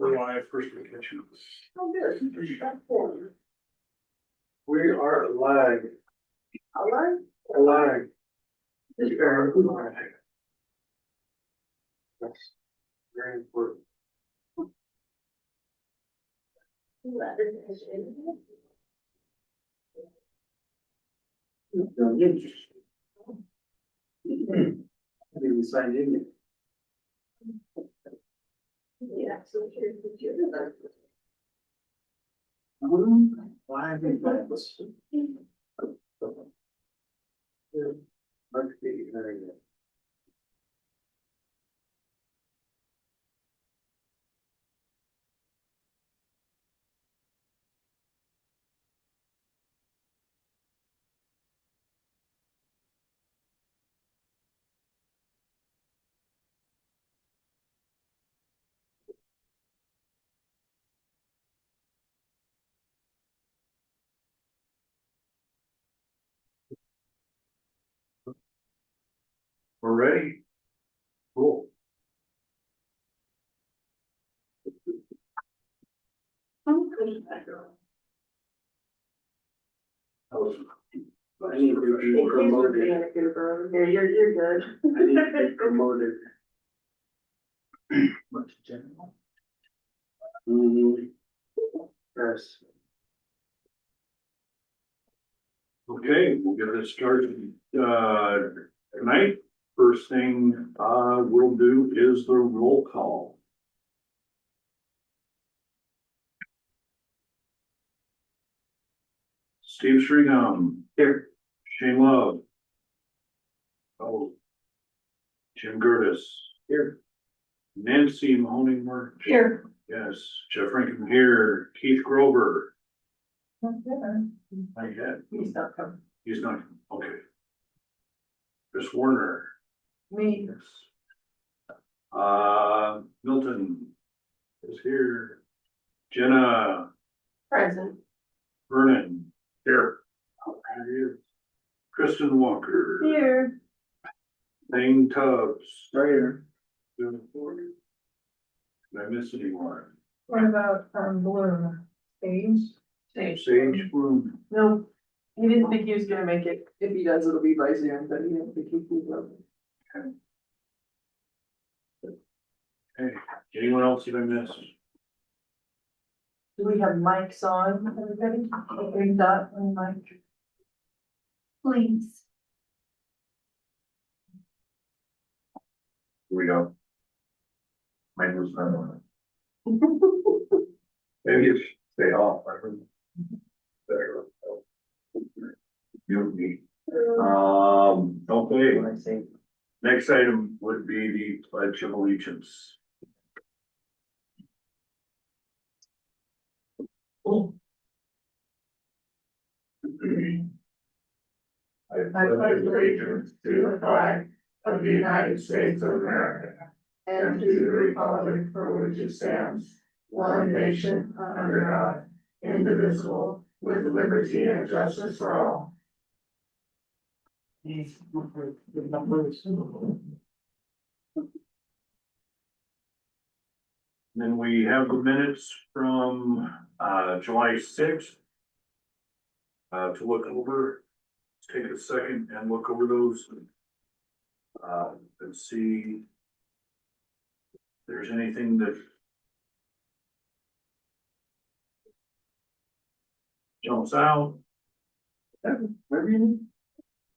We're live, first we catch you. Oh, good. We are live. Alive? Alive. We are live. That's very important. Maybe signed in. Yeah, so here's the Why have we done this? We're ready. Cool. I need to be promoted. Yeah, you're good. I need to be promoted. Much general. Yes. Okay, we'll get this started, tonight. First thing, we'll do is the roll call. Steve Shrigum. Here. Shane Love. Oh. Jim Gertis. Here. Nancy Mahoney March. Here. Yes, Jeff Rankin here. Keith Grover. Not yet. He's not coming. He's not, okay. Chris Warner. Me. Yes. Milton is here. Jenna. Present. Vernon. Here. There he is. Kristen Walker. Here. Thane Tubbs. Right here. Did I miss anyone? What about, Bloom? Sage? Sage Bloom. No, he didn't think he was gonna make it. If he does, it'll be by Zoom, but he didn't think he would. Hey, anyone else that I missed? Do we have mics on, everybody? Green dot on mic. Please. Here we go. Mine was not on. Maybe it should stay off. I heard. There. You me. Okay. Next item would be the Pledge of Allegiance. I pledge allegiance to the flag of the United States of America and to the republic for which it stands, one nation under God, indivisible, with liberty and justice for all. Then we have the minutes from July 6th. To look over, let's take a second and look over those. And see if there's anything that jumps out.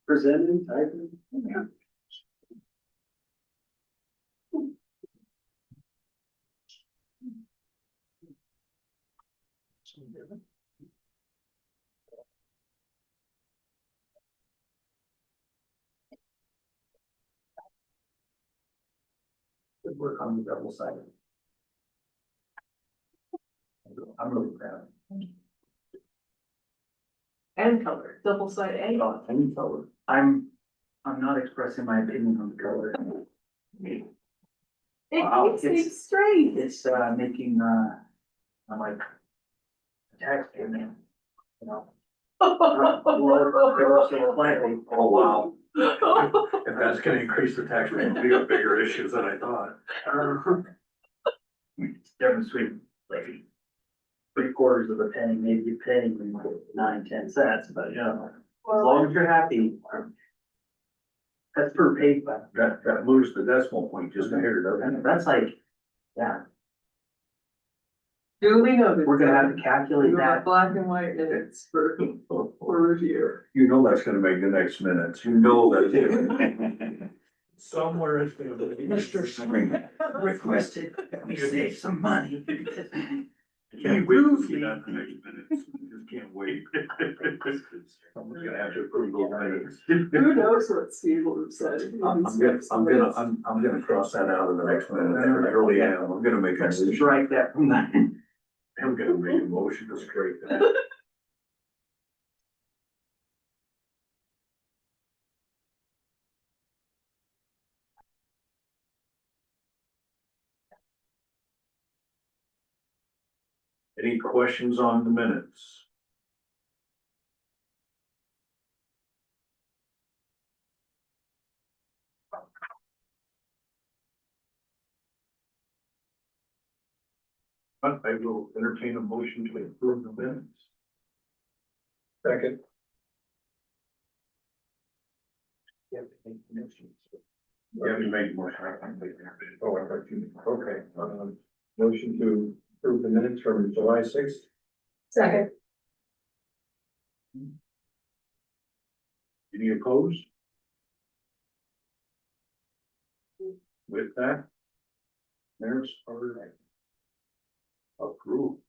Presenting, typing. Good work on the double sided. I'm really proud. And color, double side A. Any color. I'm not expressing my opinion on the color. It Wow, keeps me straight. It's making I'm like a tax payment, you know. More so slightly. Oh, wow. If that's gonna increase the tax rate, we got bigger issues than I thought. difference between like 3/4 of a penny, maybe a penny, and 9-10 cents, but you know, as long as you're happy. That's per page, but That moves the decimal point just a hair, doesn't it? that's like, yeah, Duly noted. we're gonna have to calculate You that. have black and white minutes for review. You know that's gonna make the next minutes, you know that. Somewhere it's gonna be. Mr. Spring requested that we save some money. Can't wait to see that in the next minutes, just can't wait. Someone's gonna have to approve those minutes. Who knows what Steve will have said? I'm gonna cross that out of the next minute, I really am, I'm gonna make a Let's motion, strike that from that. I'm gonna make a motion to straight that. Any questions on the minutes? I will entertain a motion to approve the minutes. Second. You have to make the motion. You have to make more. Oh, I thought you, okay, motion to approve the minutes from July 6th. Second. Any opposed? With that, there's our approved.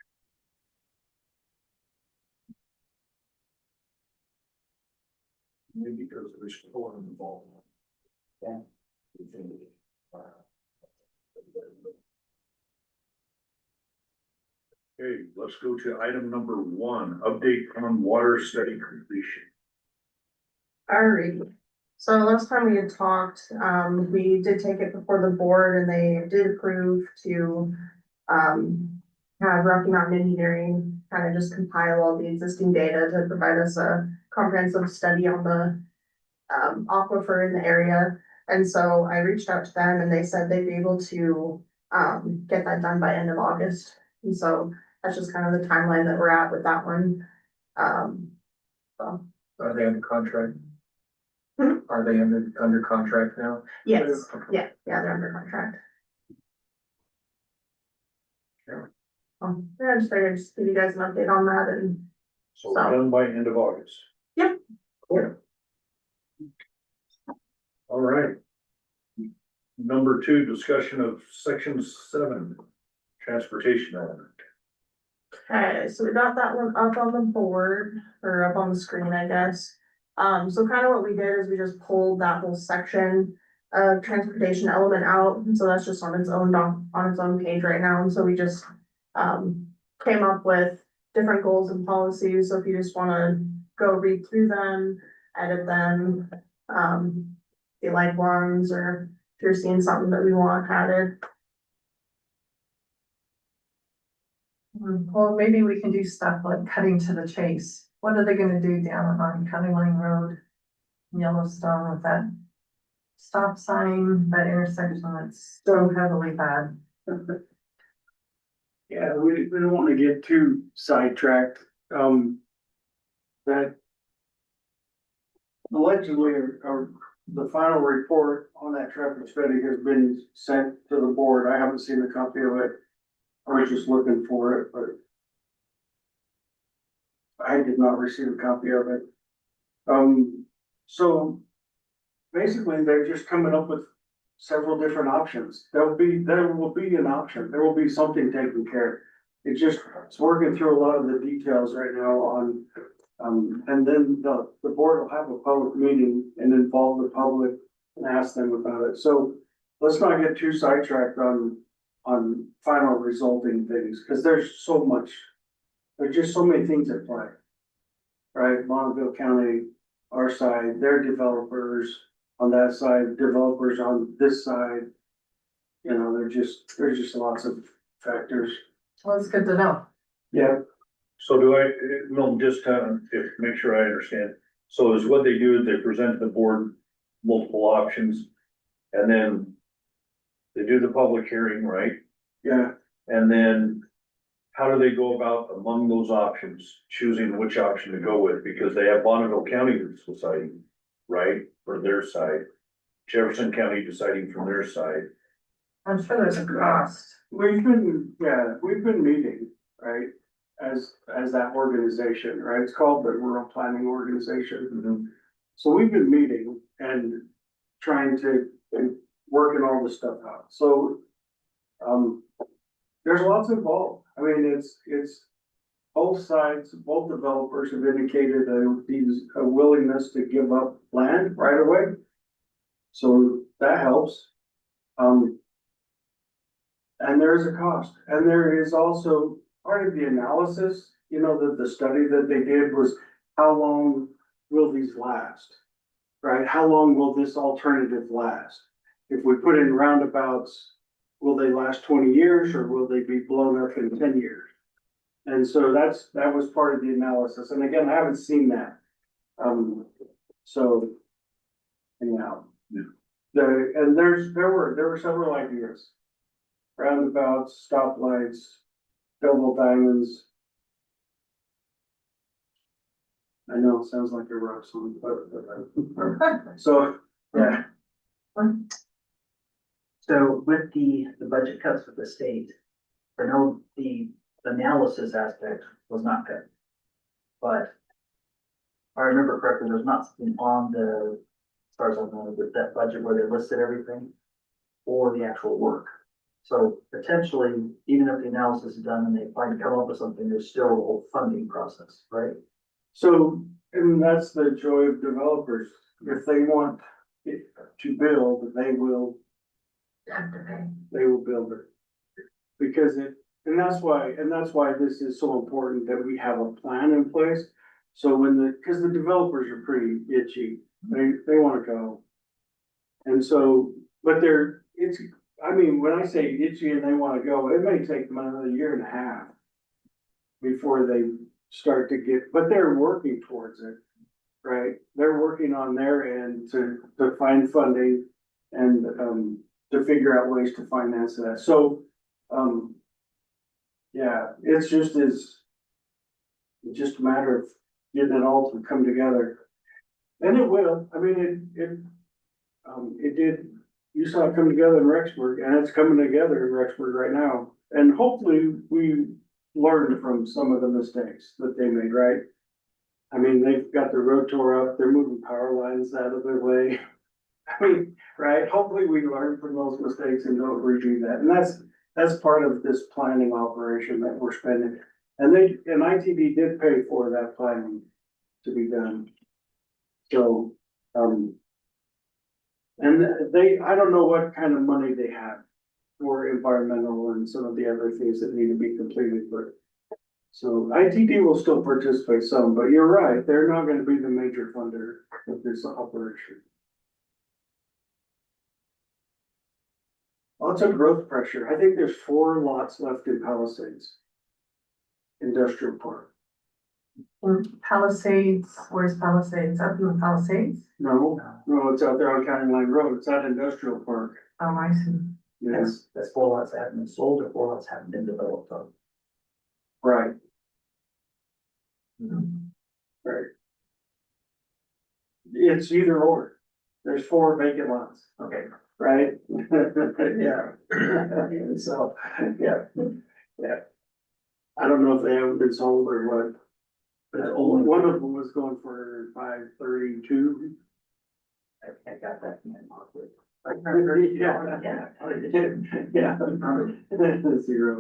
Maybe because there's still an involvement. Yeah. Okay, let's go to item number 1, update on water study completion. Alright, so last time we had talked, we did take it before the board and they did approve to, have Rocky Mountain Engineering kind of just compile all the existing data to provide us a comprehensive study on the, aquifer in the area. And so I reached out to them and they said they'd be able to, get that done by end of August. And so that's just kind of the timeline that we're at with that one. So, Are they under contract? Hmm? Are they under contract now? yes, yeah, they're under contract. Yeah, I just figured I'd just give you guys an update on that and, So we're done by end of August. Yep. Cool. All right. Number 2, discussion of section 7, transportation element. okay, so we got that one up on the board, or up on the screen, I guess. So kind of what we did is we just pulled that whole section of transportation element out, and so that's just on its own on its own page right now, and so we just, came up with different goals and policies, so if you just wanna go read through them, edit them, if you like ones, or if you're seeing something that we want added. Well, maybe we can do stuff like cutting to the chase. What are they gonna do down on County Line Road? Yellowstone with that stop sign, that intersection that's so heavily bad. Yeah, we don't wanna get too sidetracked, that allegedly, or the final report on that traffic study has been sent to the board. I haven't seen a copy of it. I was just looking for it, but I did not receive a copy of it. So basically, they're just coming up with several different options. There will be an option, there will be something taken care of. It's working through a lot of the details right now on, and then the board will have a public meeting and involve the public and ask them about it. So let's not get too sidetracked on final resulting things, because there's just so many things at play. Right, Bonneville County, our side, their developers on that side, developers on this side. You know, there's just lots of factors. Well, it's good to know. Yeah, So do I, no, just to make sure I understand. So is what they do, is they present to the board multiple options, and then they do the public hearing, right? yeah, And then how do they go about among those options, choosing which option to go with? Because they have Bonneville County deciding, right, for their side. Jefferson County deciding from their side. I'm sure there's a cost. We've been meeting, right, as that organization, right? It's called the Rural Planning Organization. So we've been meeting and trying to, and working all this stuff out. So, there's lots involved. I mean, it's both sides, both developers have indicated a willingness to give up land right away. So that helps. And there's a cost, and there is also part of the analysis, you know, the study that they did was how long will these last? Right? How long will this alternative last? If we put in roundabouts, will they last 20 years or will they be blown up in 10 years? And so that was part of the analysis. And again, I haven't seen that. So anyhow, and there were several ideas. Roundabouts, stoplights, double diamonds. I know it sounds like a rock song, but so, yeah. So with the budget cuts with the state, I know the analysis aspect was not cut. But if I remember correctly, there's not something on the, as far as I know, with that budget where they listed everything or the actual work. So potentially, even if the analysis is done and they find come up with something, there's still a whole funding process, right? So, and that's the joy of developers. If they want it to build, they will build it. Because and that's why this is so important that we have a plan in place. So because the developers are pretty itchy, they wanna go. And so, but I mean, when I say itchy and they wanna go, it may take them another year and a half before they start to get, but they're working towards it, right? They're working on their end to find funding and, to figure out ways to finance that. So, yeah, it's just a matter of getting it all to come together. And it will, I mean, it did, you saw it come together in Rexburg, and it's coming together in Rexburg right now. And hopefully we learned from some of the mistakes that they made, right? I mean, they've got the road tore up, they're moving power lines out of their way. I mean, right, hopefully we learn from those mistakes and don't redo that, and that's part of this planning operation that we're spending. And ITD did pay for that planning to be done. So, and I don't know what kind of money they have for environmental and some of the other things that need to be completed, but. So ITD will still participate some, but you're right, they're not gonna be the major funder of this operation. Lots of growth pressure. I think there's 4 lots left in Palisades. Industrial Park. In Palisades, where's Palisades? Up in Palisades? No, it's out there on County Line Road. It's at Industrial Park. Oh, I see. Yes, That's 4 lots that haven't been sold or 4 lots haven't been developed on. right. Right. It's either or. There's 4 vacant lots. Okay. Right? Yeah. So, yeah. I don't know if they haven't been sold or what. But one of them was going for 532. I got that in my pocket. Yeah. Zero.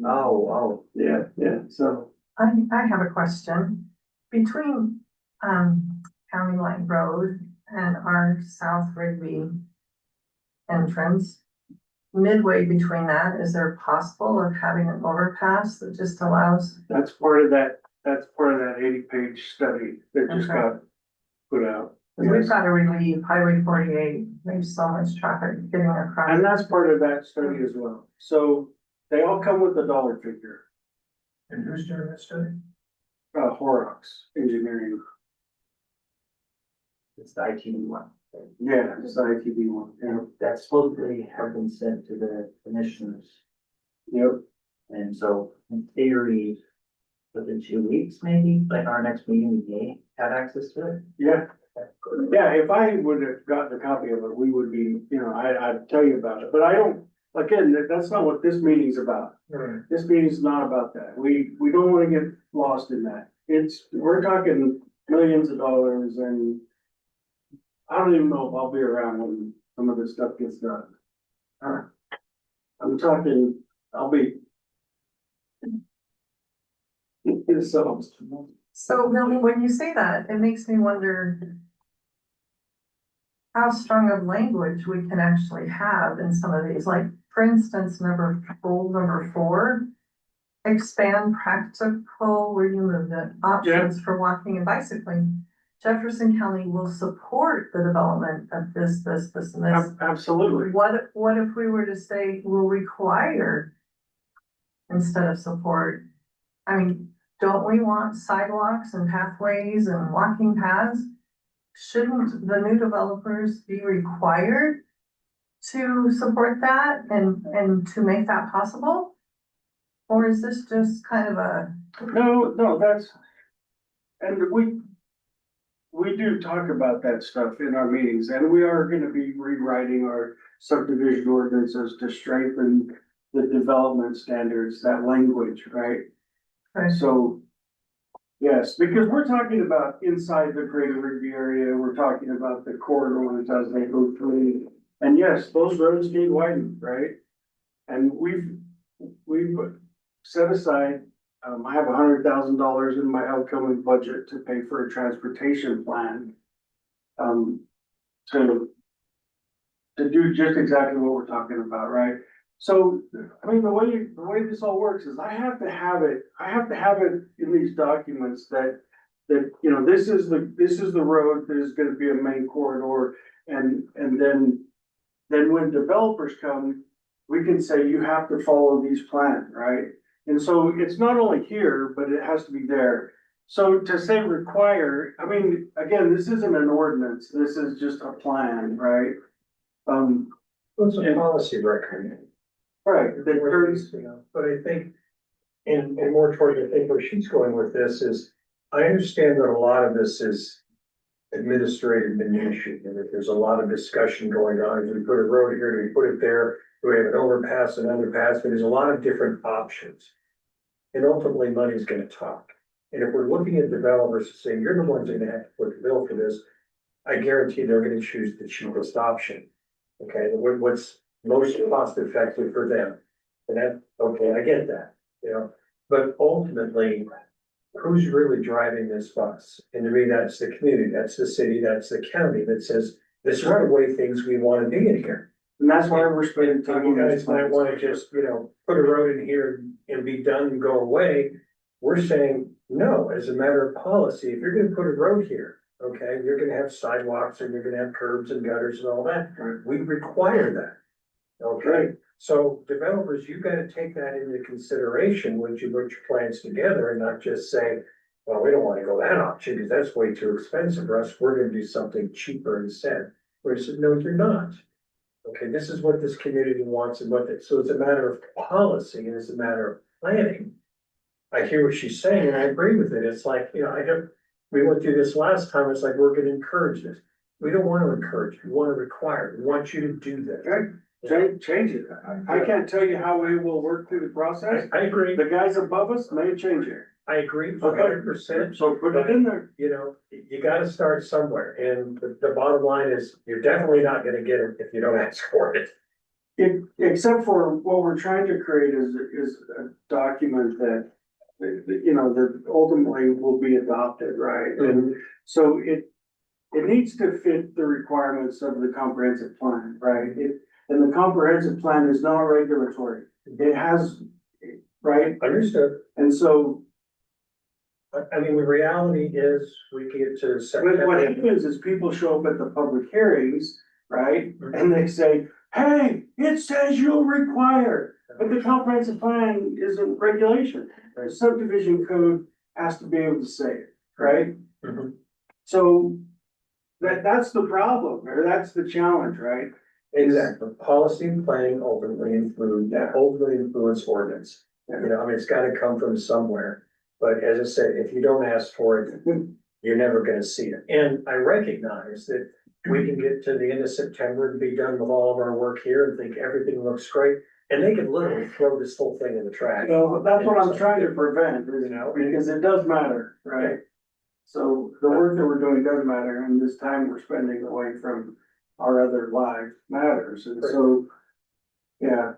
Oh, Yeah, so. I have a question. Between, County Line Road and our South Rigby entrance, midway between that, is there possible of having an overpass that just allows? That's part of that 80-page study that just Okay. got put out. We've got to relieve Highway 48, there's so much traffic getting across. And that's part of that study as well. So they all come with a dollar figure. And who's doing that study? Horrocks Engineering. It's the ITD one. Yeah, it's the ITB one. Yeah. And that's supposedly have been sent to the commissioners. Yep. And so in theory, within 2 weeks, maybe, like our next meeting, we may have access to it. Yeah. Yeah, if I would have gotten a copy of it, we would be, I'd tell you about it, but I don't, again, that's not what this meeting's about. This meeting's not about that. We don't wanna get lost in that. We're talking millions of dollars and I don't even know if I'll be around when some of this stuff gets done. I'm talking, I'll be. So when you say that, it makes me wonder how strong of language we can actually have in some of these, like, for instance, number 4, expand practical, where you move the options for walking and bicycling. Jefferson County will support the development of this, and this. Absolutely. What if we were to say will require instead of support? I mean, don't we want sidewalks and pathways and walking paths? Shouldn't the new developers be required to support that and to make that possible? Or is this just kind of a? No, and we do talk about that stuff in our meetings, and we are gonna be rewriting our subdivision ordinances to strengthen the development standards, that language, right? So, yes, because we're talking about inside the greater Rigby area, we're talking about the corridors as they go through. And yes, those roads need widened, right? And we've set aside, I have $100,000 in my upcoming budget to pay for a transportation plan. To do just exactly what we're talking about, right? So, I mean, the way this all works is I have to have it in these documents that, this is the road that is gonna be a main corridor. And then when developers come, we can say you have to follow these plans, right? And so it's not only here, but it has to be there. So to say require, I mean, again, this isn't an ordinance, this is just a plan, right? It's a policy record. Right, that turns, But I think, and more towards, I think where she's going with this is, I understand that a lot of this is administrative minutiae, and that there's a lot of discussion going on. Do we put a road here? Do we put it there? Do we have an overpass, an underpass? But there's a lot of different options. And ultimately, money's gonna talk. And if we're looking at developers saying, you're the ones that are gonna have to put the bill for this, I guarantee they're gonna choose the cheapest option. Okay, what's most cost effective for them? And that, okay, I get that, but ultimately, who's really driving this bus? And to me, that's the community, that's the city, that's the county that says, this is the way things we wanna be in here. and that's why we're spending So time. you guys might wanna just, put a road in here and be done and go away. We're saying, no, as a matter of policy, if you're gonna put a road here, okay, you're gonna have sidewalks and you're gonna have curbs and gutters and all that. We require that. Okay, so developers, you gotta take that into consideration when you put your plans together and not just say, well, we don't wanna go that option because that's way too expensive for us. We're gonna do something cheaper instead. Where I said, no, you're not. Okay, this is what this community wants and so it's a matter of policy and it's a matter of planning. I hear what she's saying and I agree with it. It's like, we went through this last time. It's like, we're gonna encourage this. We don't want to encourage, we want to require, we want you to do this. Change it. I can't tell you how we will work through the process. I agree, The guys above us may change it. I agree 100%. So put it in there. You gotta start somewhere, and the bottom line is, you're definitely not gonna get it if you don't ask for it. Except for what we're trying to create is a document that ultimately will be adopted, right? And so it needs to fit the requirements of the comprehensive plan, right? And the comprehensive plan is not regulatory. It has, right? Understood. And so I mean, the reality is, we can get to what September. happens is people show up at the public hearings, right? And they say, hey, it says you'll require, but the comprehensive plan isn't regulation. The subdivision code has to be able to say it, right? Mhm. So that's the problem, or that's the challenge, right? Exactly, policy and planning ultimately influence ordinance. You know, I mean, it's gotta come from somewhere, but as I said, if you don't ask for it, you're never gonna see it. And I recognize that we can get to the end of September and be done with all of our work here and think everything looks great. And they could literally throw this whole thing in the trash. So that's what I'm trying to prevent, You know, because it does matter, right? So the work that we're doing does matter, and this time we're spending away from our other lives matters, and so, yeah.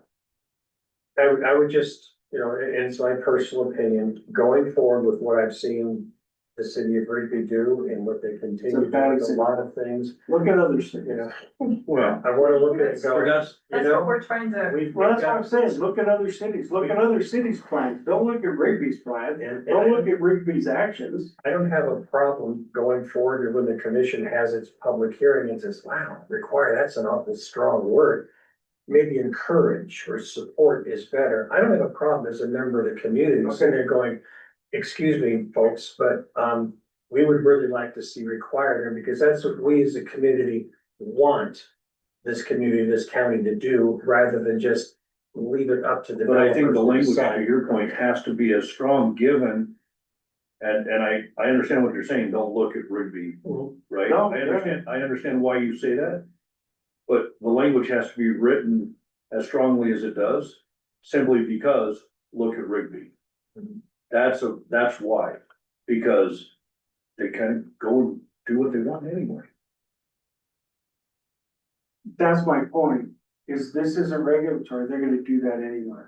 I would just, you know, and it's my personal opinion, going forward with what I've seen the city of Rigby do and what they continue to do with a lot of things, Look at other cities. you know. Well, I wanna look at it going, that's, you That's what know, we're trying to, Well, that's what I'm saying, look at other cities, look at other cities' plans, don't look at Rigby's plan, and don't look at Rigby's actions. I don't have a problem going forward when the commission has its public hearing and says, wow, require, that's an awful strong word. Maybe encourage or support is better. I don't have a problem as a member of the community sitting there going, excuse me, folks, but, we would really like to see required there because that's what we as a community want this community, this county to do, rather than just leave it up to the. but I think the developers to language, to decide. your point, has to be as strong given. And I understand what you're saying, don't look at Rigby, Mhm. right? No, I understand why you say that. But the language has to be written as strongly as it does, simply because, look at Rigby. Mhm. That's why, because they can go and do what they want anyway. That's my point, is this isn't regulatory, they're gonna do that anyway.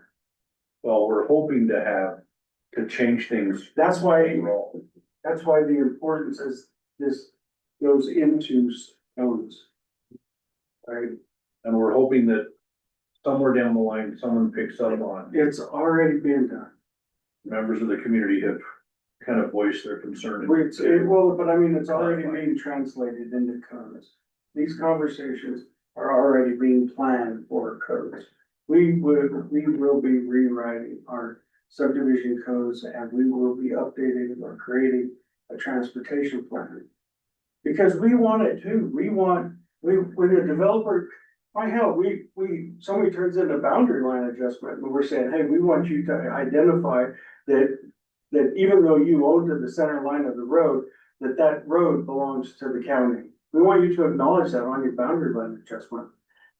Well, we're hoping to change things That's why, overall. that's why the importance is this goes into stones. Right, And we're hoping that somewhere down the line, someone picks up on, it's already been done. members of the community have kind of voiced their concern. Well, but I mean, it's already being translated into codes. These conversations are already being planned for codes. We will be rewriting our subdivision codes and we will be updating or creating a transportation plan. Because we want it too. When the developer, my hell, somebody turns in a boundary line adjustment and we're saying, hey, we want you to identify that even though you own to the center line of the road, that road belongs to the county. We want you to acknowledge that on your boundary line adjustment.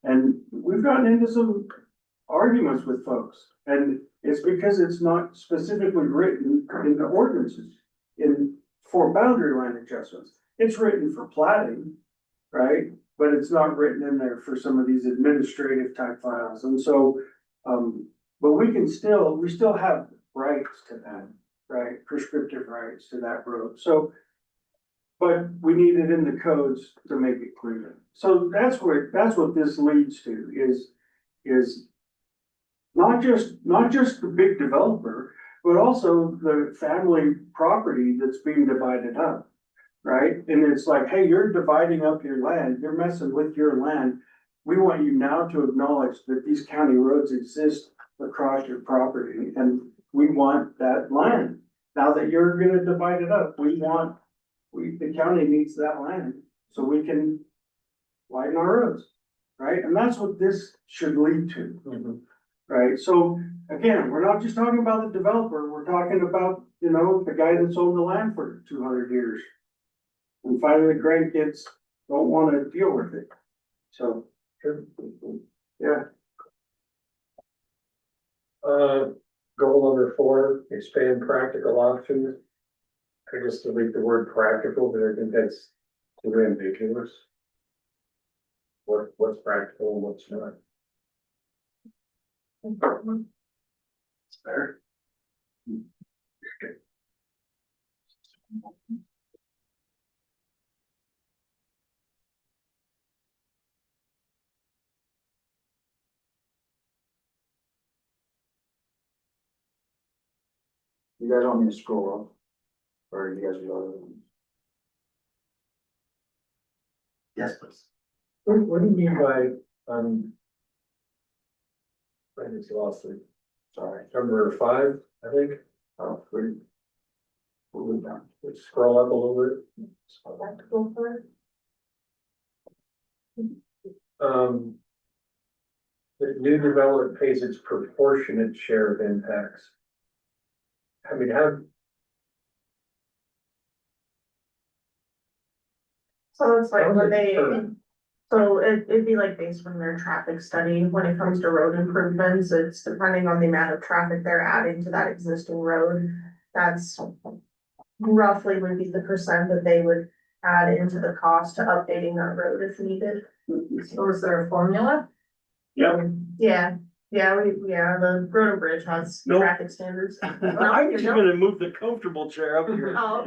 And we've gotten into some arguments with folks, and it's because it's not specifically written in the ordinances for boundary line adjustments. It's written for platting, right? But it's not written in there for some of these administrative type files, and so, but we still have rights to that, right? Prescriptive rights to that road, so. But we need it in the codes to make it clear. So that's what this leads to is not just the big developer, but also the family property that's being divided up. Right? And it's like, hey, you're dividing up your land, you're messing with your land. We want you now to acknowledge that these county roads exist across your property and we want that land. Now that you're gonna divide it up, the county needs that land so we can widen our roads, right? And that's what this should lead to, Mhm. right? So again, we're not just talking about the developer, we're talking about, the guy that's owned the land for 200 years. And finally, the grandkids don't wanna deal with it, so, yeah. Goal number 4, expand practical options. I just delete the word practical, but I think that's too ambiguous. What's practical and what's not? It's fair. You guys want me to scroll up? Or you guys are? Yes, please. What do you mean by, I just lost it. Sorry, number 5, I think. Oh, three. Moving down. Let's scroll up a little bit. go for it. The new development pays its proportionate share of impacts. I mean, how, So it's like How is when it they, determined? so it'd be like based on their traffic study, when it comes to road improvements, it's depending on the amount of traffic they're adding to that existing road. That's roughly would be the percent that they would add into the cost to updating that road if needed. So is there a formula? Yep. Yeah, the road and bridge has Nope. traffic standards. I'm just gonna move the comfortable chair up here. Oh,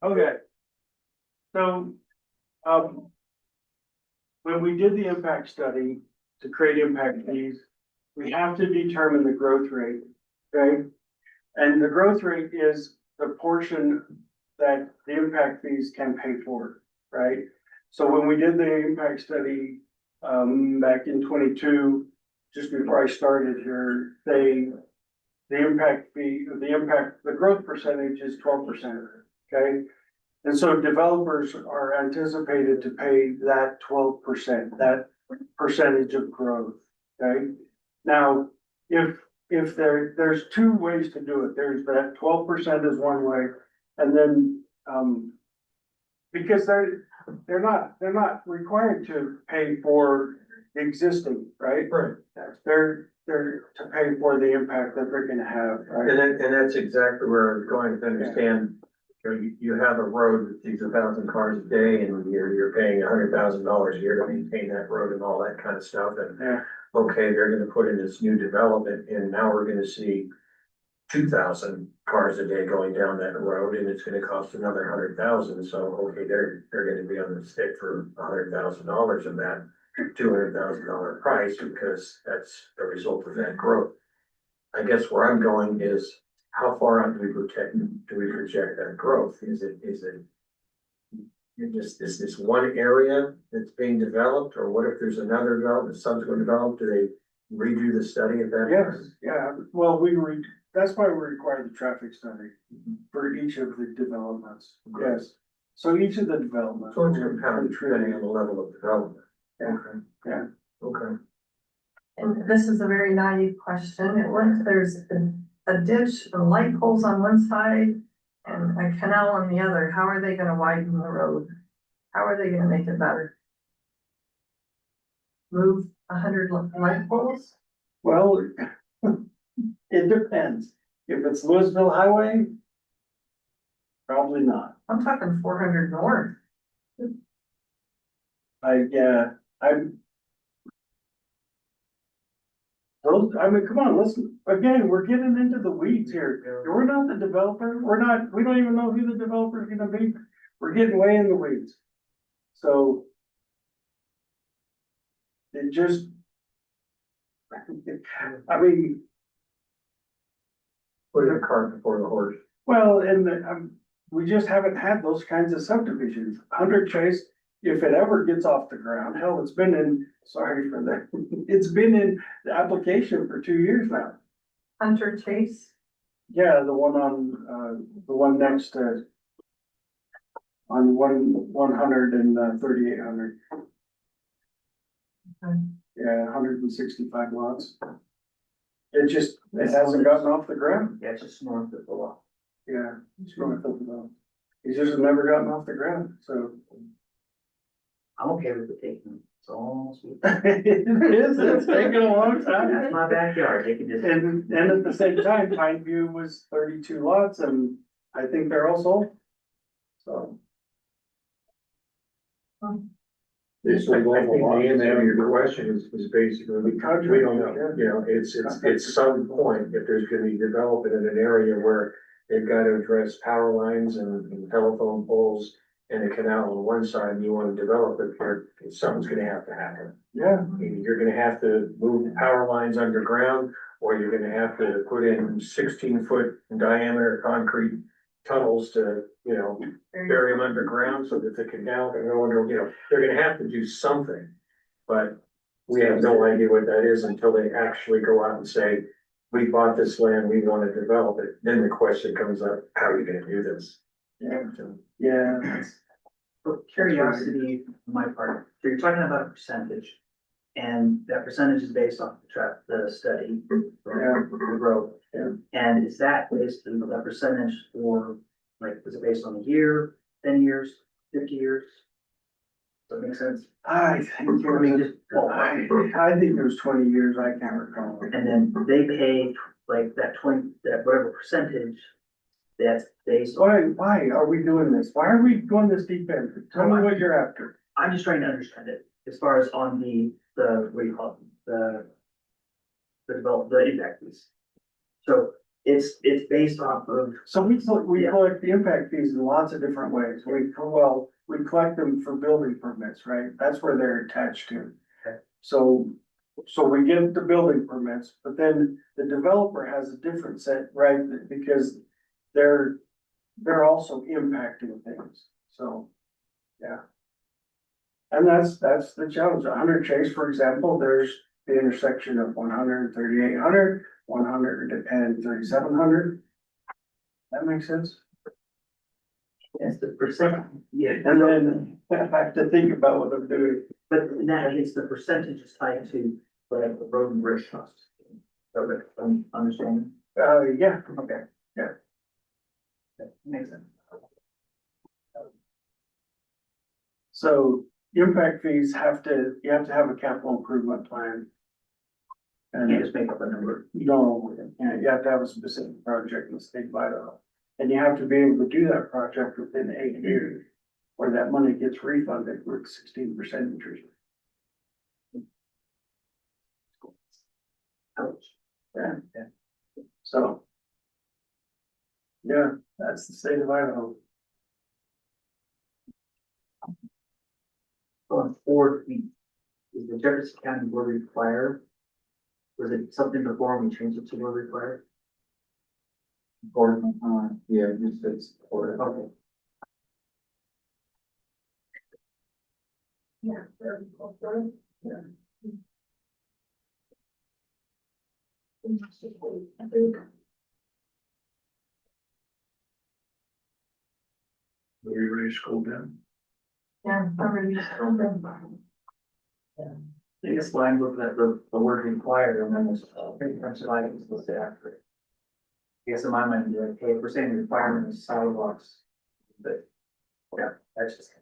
Okay. So, when we did the impact study to create impact fees, we have to determine the growth rate, okay? And the growth rate is the portion that the impact fees can pay for, right? So when we did the impact study, back in 22, just before I started here, the growth percentage is 12%, okay? And so developers are anticipated to pay that 12%, that percentage of growth, okay? Now, if there's two ways to do it, there's that 12% is one way, and then, because they're not required to pay for the existing, right? right, They're to pay for the impact that they're gonna have, right? and that's exactly where I was going to understand. You have a road that sees 1,000 cars a day and you're paying $100,000 a year to maintain that road and all that kind of stuff. And Yeah. okay, they're gonna put in this new development and now we're gonna see 2,000 cars a day going down that road and it's gonna cost another 100,000. So, okay, they're gonna be on the stick for $100,000 of that $200,000 price because that's a result of that growth. I guess where I'm going is how far out do we project that growth? Is it is this one area that's being developed, or what if there's another development, subsequent development, do they redo the study at that? Yes, yeah, well, that's why we require the traffic study for each of the developments, yes. So each of the developments. So it's compounded depending on the level of development. Yeah. Okay. Yeah. Okay. And this is a very naive question. What if there's a ditch and light poles on one side and a canal on the other? How are they gonna widen the road? How are they gonna make it better? Move 100 light poles? Well, it depends. If it's Louisville Highway, probably not. I'm talking 400 north. I mean, come on, listen, again, we're getting into the weeds here. We're not the developer, we don't even know who the developer is gonna be. We're getting way in the weeds. So. It just. I mean, Put the cart before the horse. well, we just haven't had those kinds of subdivisions. 100 Chase, if it ever gets off the ground, hell, it's been in, sorry for that, it's been in the application for 2 years now. Hunter Chase, Yeah, the one next to, on 100 and 3800. Okay. Yeah, 165 lots. It hasn't gotten off the ground. Yeah, it's just north of the law. Yeah, it's north of the, it's just never gotten off the ground, so. I'm okay with it taking, it's almost. It's taken a long That's time. my backyard, they can just. And at the same time, Pine View was 32 lots and I think they're all sold. So. I think the answer to your question is basically, we don't know, you know, it's some point, if there's gonna be development in an area where they've got to address power lines and telephone poles and a canal on one side, and you wanna develop it here, something's gonna have to happen. Yeah, Either you're gonna have to move the power lines underground, or you're gonna have to put in 16-foot diameter concrete tunnels to, you know, bury them underground so that the canal can go under, you know, they're gonna have to do something. But we have no idea what that is until they actually go out and say, we bought this land, we wanna develop it. Then the question comes up, how are you gonna do this? yeah, So, yeah. For curiosity on my part, so you're talking about a percentage, And that percentage is based off the study, the growth. Yeah. And is that based on the percentage for, like, is it based on a year, 10 years, 50 years? Does that make sense? I think, I mean, just, I think it was 20 years, I can't recall. and then they pay like that whatever percentage that's based on. Why are we doing this? Why are we going this deep end? Tell me what you're after. I'm just trying to understand it as far as on what do you call it, the impact fees. So it's based off of, So we Yeah. collect the impact fees in lots of different ways. We collect them for building permits, right? That's where they're attached to. Okay. So we get the building permits, but then the developer has a different set, right? Because they're also impacting things, so, yeah. And that's the challenge. 100 Chase, for example, there's the intersection of 100, 3800, 100 and 3700. That makes sense? it's the percent, yeah. And then I have to think about what I'm doing. But in that case, the percentage is tied to the road and bridge costs. So that I'm understanding. Yeah, Okay. Yeah. That makes sense. so impact fees you have to have a capital improvement plan. You can't And just make up a number. you have to have a specific project in the state of Idaho. And you have to be able to do that project within 8 years, where that money gets refunded with 16% interest. Ouch. Yeah. Yeah. So. Yeah, that's the state of Idaho. Going forward, is the Jefferson County board required? Was it something before we changed it to board required? Or, yeah, just it's, or, Okay. Yeah. Are you ready to scroll down? Yeah, already told them. I guess when I looked at the word required, and then there's items listed after it. I guess in my mind, like, okay, if we're saying requirement is sidewalks, but, yeah, that's just.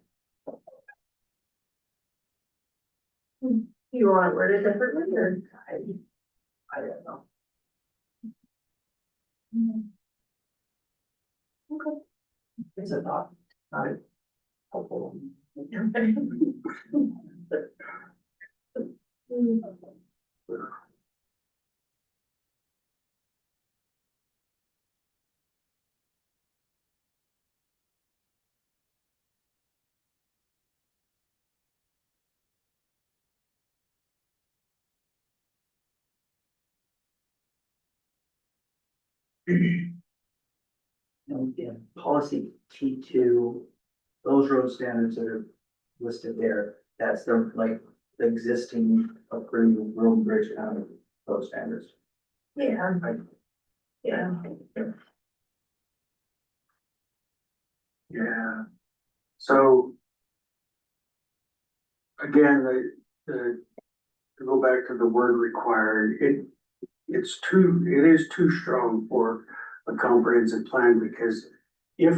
You want to word it differently or? I don't know. Okay. It's a thought, not a helpful. And in policy T2, those road standards that are listed there, that's the, like, the existing approved road and bridge road standards. Yeah. Yeah. Yeah. So. Again, to go back to the word required, it is too strong for a comprehensive plan, because if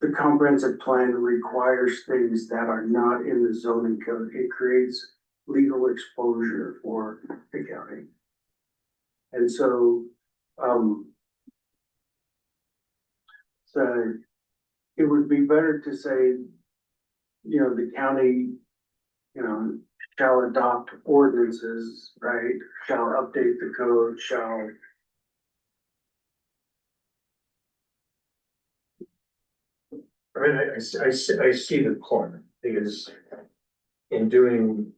the comprehensive plan requires things that are not in the zoning code, it creates legal exposure for the county. And so, so it would be better to say, the county, shall adopt ordinances, right? Shall update the code, shall. I mean, I see the point, because in doing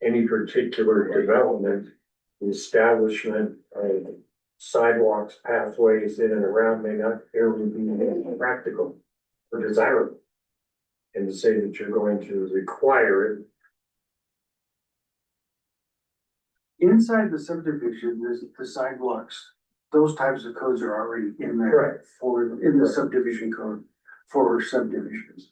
any particular development, the establishment of sidewalks, pathways in and around may not ever be practical or desirable. And to say that you're going to require it. Inside the subdivision, there's the sidewalks, those types of codes are already in there in the subdivision code for subdivisions.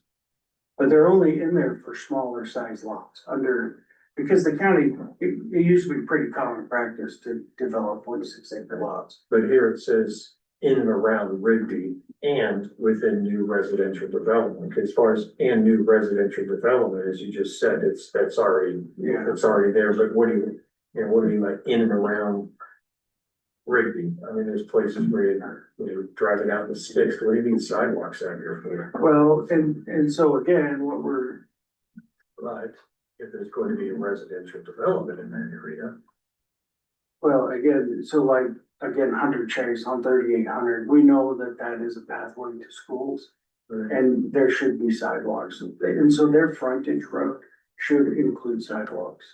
But they're only in there for smaller size lots, under Because the county, it used to be pretty common practice to develop 46 acre lots. But here it says in and around Rigby and within new residential development. As far as and new residential development, as you just said, that's already, Yeah. it's already there, but what do what do you mean by in and around Rigby? I mean, there's places where you're driving out in the sticks. What do you need sidewalks out here for? Well, and so again, what we're, But if there's going to be a residential development in that area, well, again, so like, again, 100 Chase on 3800, we know that that is a pathway to schools. And there should be sidewalks, and so their frontage road should include sidewalks,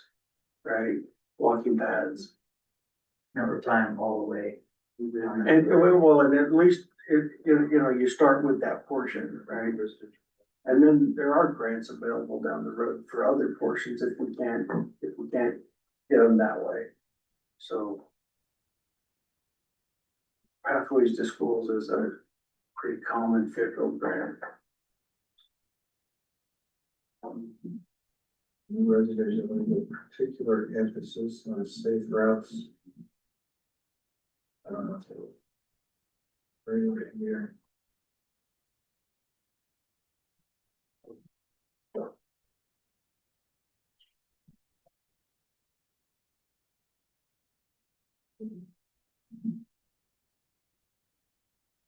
right? Walking paths. Never time all the way. And, well, and at least, you start with that portion, right? And then there are grants available down the road for other portions if we can't get them that way. So. Pathways to Schools is a pretty common federal grant. new residential with particular emphasis on safe routes. Right over here.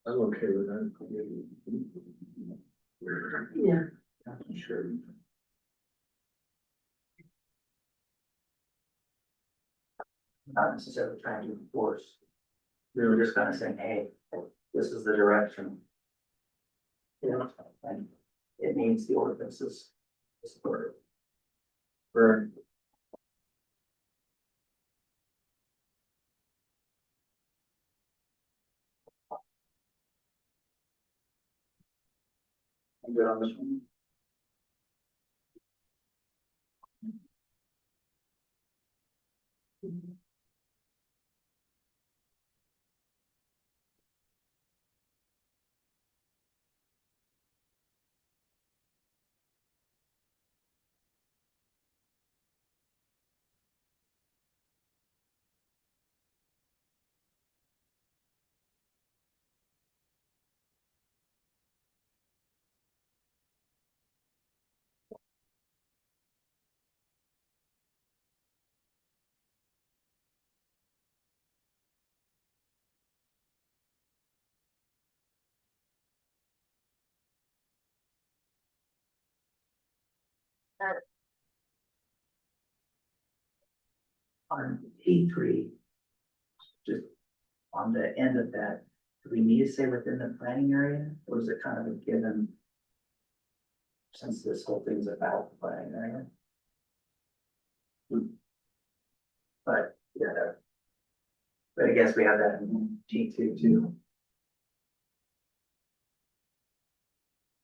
I'm okay with that. Yeah. Sure. Not necessarily trying to enforce. Yeah. We're just kind of saying, hey, this is the direction. You know, and it means the ordinances. Support it. Right. I'm good on this one. On P3, just on the end of that, do we need to say within the planning area, or is it kind of a given? Since this whole thing's about the planning area. But, yeah. But I guess we have that in G2 too.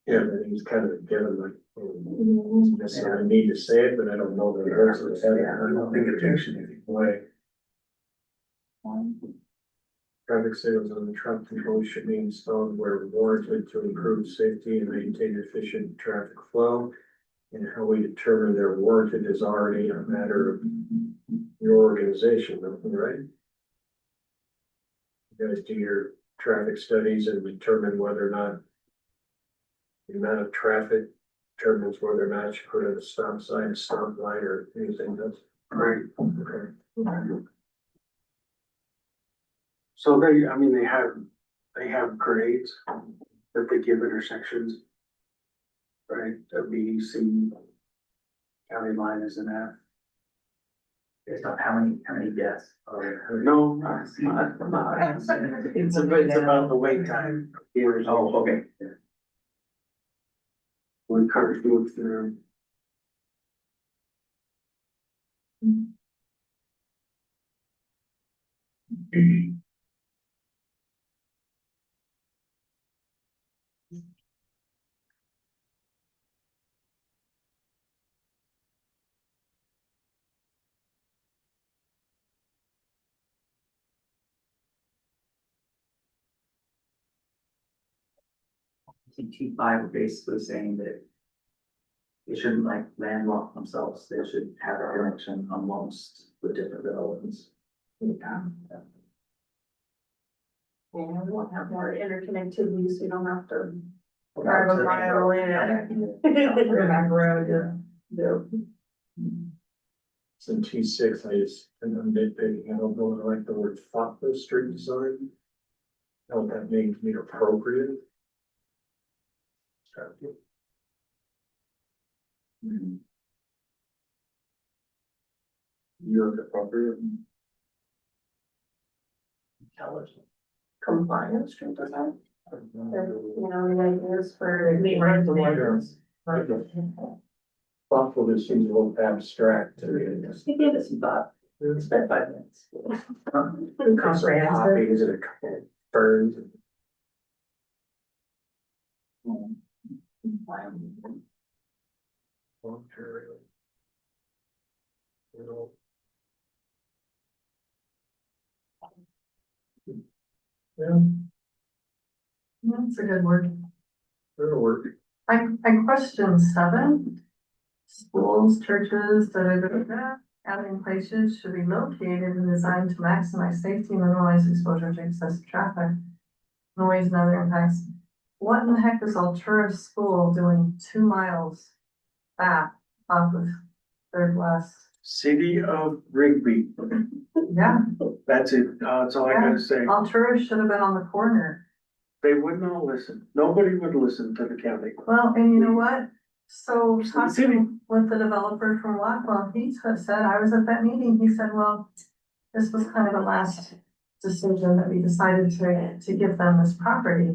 Yeah, but he's kind of given like, I need to say it, but I don't know that it hurts. I don't think it takes anything away. Traffic signals on the truck control should be installed where warranted to improve safety and maintain efficient traffic flow. And how we determine they're warranted is already a matter of your organization, right? You guys do your traffic studies and determine whether or not the amount of traffic determines whether or not you put in a stop sign, stop light, or anything else. Right. Okay. So they have grades that they give intersections. Right, a B, C. County line is an F. Based on how many deaths. No, it's not. It's about the wait time. Years. Oh, okay. When cars move through. T5 are basically saying that They shouldn't like landlock themselves, they should have a connection amongst the different developments. Yeah. And we want to have more interconnectivity, so you don't have to drive a mile in. Back road, yeah. So T6, I just, and I'm nitpicking, I don't know, I like the word thoughtful street design. Know what that means, mean appropriate. You're appropriate. Intelligent. Compliance, street design. You know, the ideas for. Thoughtfulness seems a little abstract to me. He gave it some thought, spent 5 minutes. Comprehensive. Is it a couple of birds? Ontario. You know. Yeah, That's a good word. it'll work. I question 7. Schools, churches, gathering places should be located and designed to maximize safety and minimize exposure to excessive traffic, noise and other impacts. What in the heck is Altura School doing 2 miles back off of Third West? City of Rigby, Yeah, that's it, that's all I gotta say. Altura should have been on the corner. They would not listen, nobody would listen to the county. Well, and you know what? So It's the city. talking with the developer from Blackwell, he said, I was at that meeting, he said, well, this was kind of a last decision that we decided to give them this property.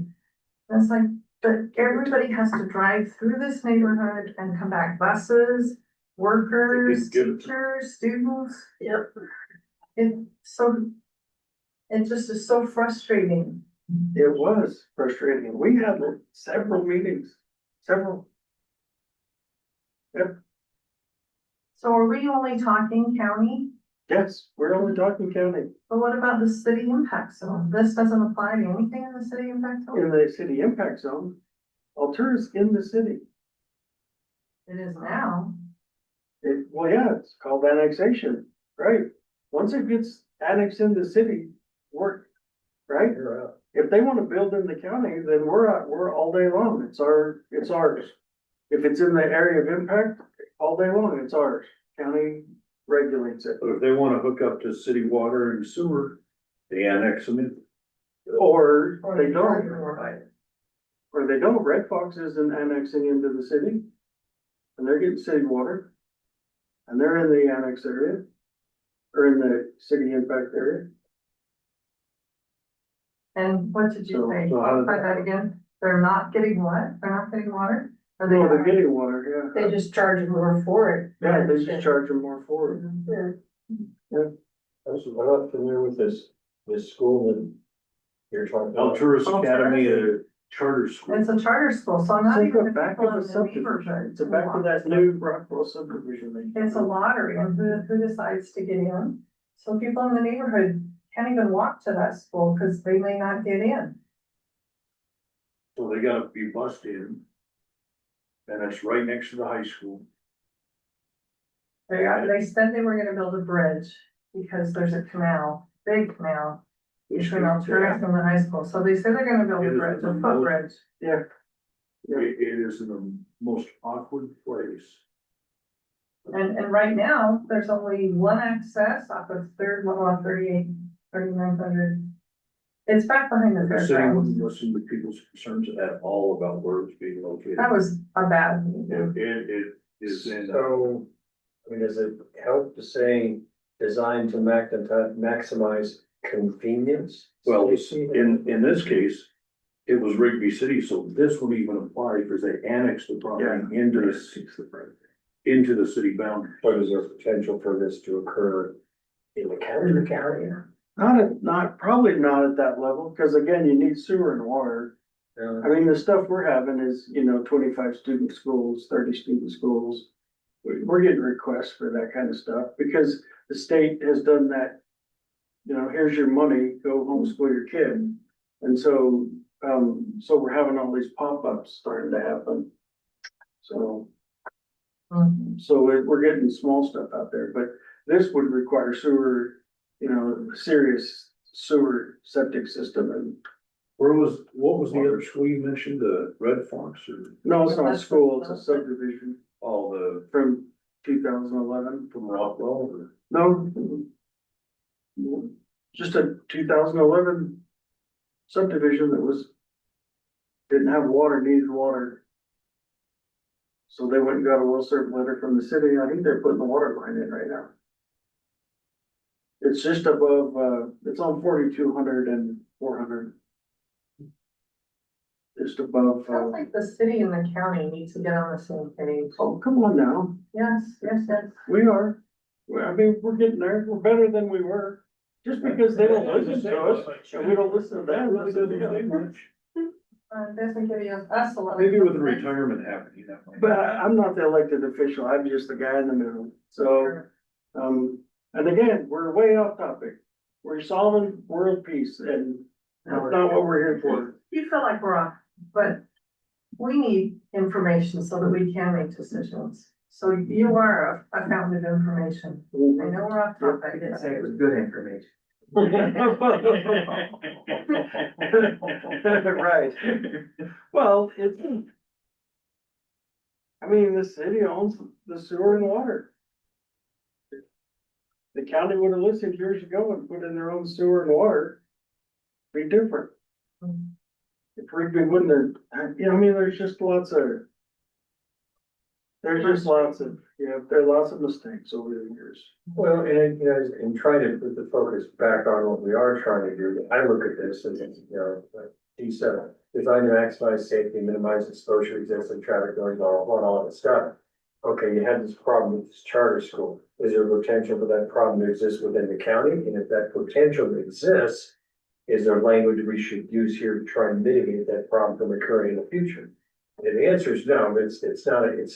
And it's like, but everybody has to drive through this neighborhood and come back, buses, workers, They didn't teachers, students. Yep. It just is so frustrating. It was frustrating, we had several meetings, several. So are we only talking county? Yes, we're only talking county, But what about the city impact zone? This doesn't apply to anything in the city impact zone? in the city impact zone. Altura's in the city, It is now. well, yeah, it's called annexation, right? Once it gets annexed in the city, right? You're out. If they wanna build in the county, then we're all day long, it's ours. If it's in the area of impact, all day long, it's ours, county regulates it. But if they wanna hook up to city water and sewer, they annex them in. Or they don't, or they don't, Red Fox isn't annexing into the city. And they're getting city water. And they're in the annex area. Or in the city impact area. And what did you So- say? so how did- Clarify that again? They're not getting what? They're not getting water? Or No, they're not? getting water, yeah. They just charge more for it. Yeah, they just charge them more for it. Yeah. I'm not familiar with this school that you're talking about. Alturas Alturas. Academy, a charter school. It's a charter school, so I'm not It's even the the back people of in the the subdivision, neighborhood. it's the back of that new Rockwell subdivision. It's a lottery and who decides to get in. So people in the neighborhood can't even walk to that school because they may not get in. So they gotta be bused in. And it's right next to the high school. They said they were gonna build a bridge because there's a canal, big canal between Alturas and the high school. So they said they're gonna build a bridge, a footbridge. Yeah, It is in the most awkward place. And right now, there's only one access off of Third, 3900. It's back behind the The city wouldn't fairgrounds. listen to people's concerns at all about where it's being located. That was a bad meeting. It is in, So, I mean, does it help to say designed to maximize convenience? well, in this case, it was Rigby City, so this would even apply because they annexed the property into the city boundary. But is there potential for this to occur in the county? probably not at that level, because again, you need sewer and water. I mean, the stuff we're having is, 25 student schools, 30 student schools. We're getting requests for that kind of stuff because the state has done that. Here's your money, go homeschool your kid. And so we're having all these pop-ups starting to happen. So, Mhm. So we're getting small stuff out there, but this would require sewer, you know, serious sewer septic system and, What was the other school you mentioned, the Red Fox or no, it's not a school, it's a subdivision all the from 2011. from Rockwell or? No. Just a 2011 subdivision that was, didn't have water, needed water. So they went and got a well served letter from the city. I think they're putting the water line in right now. It's just above, it's on 4200 and 400. Just above, Sounds like the city and the county need to get on the same page. oh, come on now. Yes, yes, yes. We are. I mean, we're getting there. We're better than we were. Just because they don't listen to us and we don't listen to them. Really doesn't say much. Doesn't give you us a lot. Maybe with the retirement happening that way. But I'm not the elected official. I'm just the guy in the middle. So, and again, we're way off topic. We're solving world peace and that's not what we're here for. You feel like we're off, but we need information so that we can make decisions. So you are a fountain of information. I know we're off topic. I didn't say it was good information. Right. Well, it's. I mean, the city owns the sewer and water. The county would have listened years ago and put in their own sewer and water. Be different. If Rigby wouldn't have, you know, I mean, there's just lots of. There's just lots of, there are lots of mistakes over the years. Well, and, you know, and trying to put the focus back on what we are trying to do, I look at this as, you know, like D7, designed to maximize safety, minimize exposure, existing traffic noise, all that stuff. Okay, you had this problem with this charter school. Is there potential for that problem to exist within the county? And if that potential exists, is there language we should use here to try and mitigate that problem from occurring in the future? And the answer is no, it's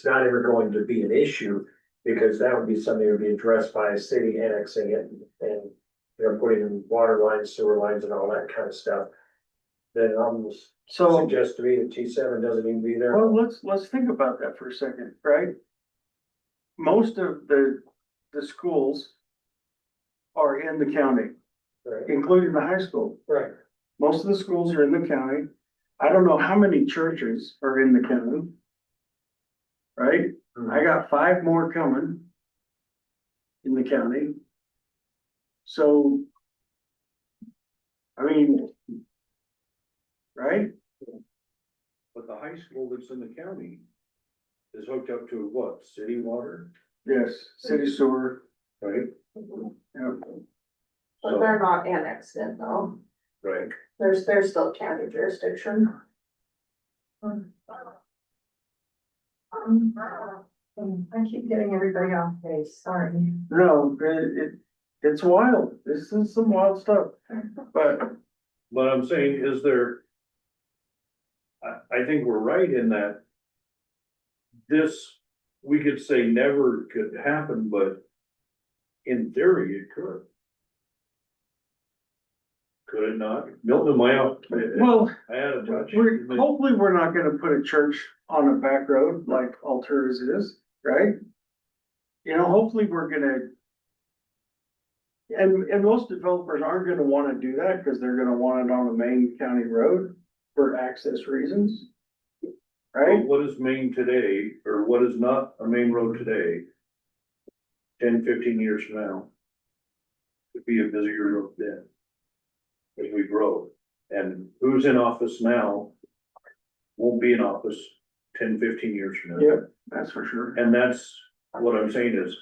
not ever going to be an issue, because that would be something that would be addressed by a city annexing it and, you know, putting in water lines, sewer lines and all that kind of stuff. Then almost So, suggest to me that T7 doesn't even be there. well, let's think about that for a second, right? Most of the schools are in the county, Right, including the high school. right. Most of the schools are in the county. I don't know how many churches are in the county. Right? I got 5 more coming in the county. So, I mean, right? But the high school that's in the county is hooked up to what, city water, Yes, city sewer. right? Yeah. But they're not annexed in though. Right. There's still county jurisdiction. I keep getting everybody off base, sorry. No, it's wild. This is some wild stuff. But But I'm saying, is there? I think we're right in that. This, we could say never could happen, but in theory, it could. Could it not? Milton, well, I had a touch. hopefully we're not gonna put a church on a back road like Alturas is, right? You know, hopefully we're gonna. And most developers aren't gonna wanna do that because they're gonna want it on the main county road for access reasons. Right? What is Main today, or what is not a main road today? 10, 15 years from now. Could be a busier road then. As we grow, and who's in office now won't be in office 10, 15 years from now. Yep, that's for sure. And that's what I'm saying is,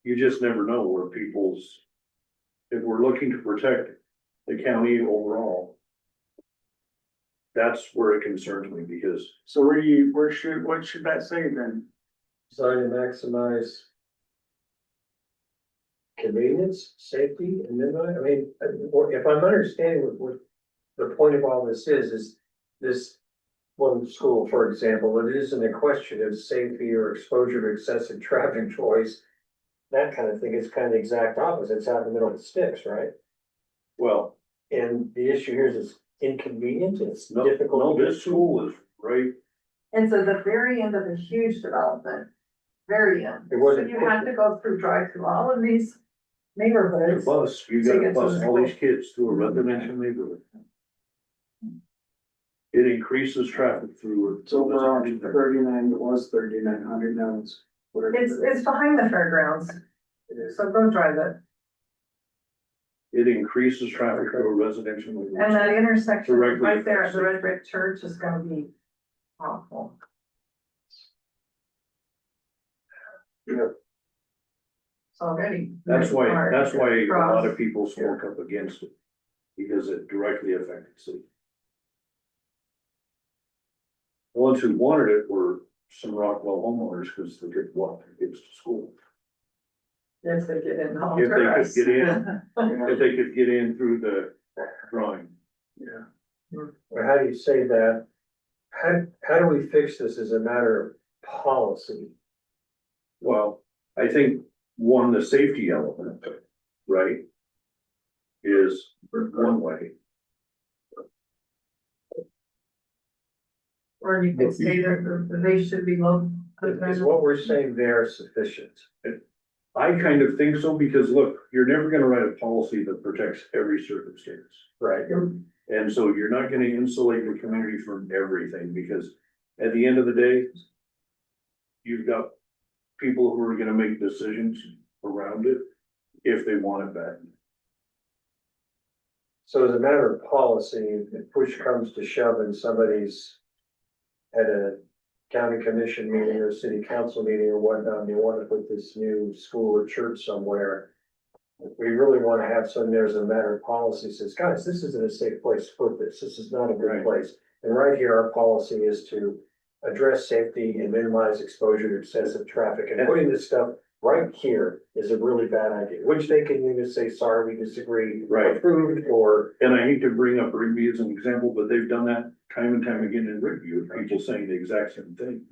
you just never know where people's, if we're looking to protect the county overall, that's where it concerns me, because So what should that say then? Designed to maximize convenience, safety, and then, I mean, if I'm understanding what the point of all this is this one school, for example, it isn't a question of safety or exposure to excessive traffic choice. That kind of thing. It's kind of the exact opposite. It's out in the middle of the sticks, right? well, And the issue here is it's inconvenient, it's no, difficult. no, this school is right It's at the very end of a huge development, very end. It So wasn't. you have to go drive through all of these The neighborhoods. bus, you To gotta get to bus the all these school. kids to a residential neighborhood. It increases traffic through. It's over on 39, it was 3,900, now it's. whatever. It's behind the fairgrounds, so go drive it. It increases traffic through a residential And neighborhood. that intersection Directly right there at the affects Red Brick Church is gonna be awful. Yeah. It's already. That's why a lot of Cross. people spoke up against it, because it directly affected city. The ones who wanted it were some Rockwell homeowners, because they could walk their kids to school. If they get in. If they could get in, if they could get in through the drawing. Yeah. Or how do you say that? How do we fix this as a matter of policy? Well, I think one, the safety element, right? Is one way. Or you could say that they should be low. Is what we're saying there sufficient? I kind of think so, because look, you're never gonna write a policy that protects every circumstance. Right. And so you're not gonna insulate the community from everything, because at the end of the day, you've got people who are gonna make decisions around it if they want it back. So as a matter of policy, if push comes to shove and somebody's at a county commission meeting or city council meeting or whatnot, and they want to put this new school or church somewhere. If we really want to have some there as a matter of policy, says, guys, this isn't a safe place to put this. This is not a good Right. place. And right here, our policy is to address safety and minimize exposure to excessive traffic. And putting this stuff right here is a really bad idea, which they can either say, sorry, we disagree. Right. Approved, or And I hate to bring up Rigby as an example, but they've done that time and time again in Rigby, with people saying the exact same thing.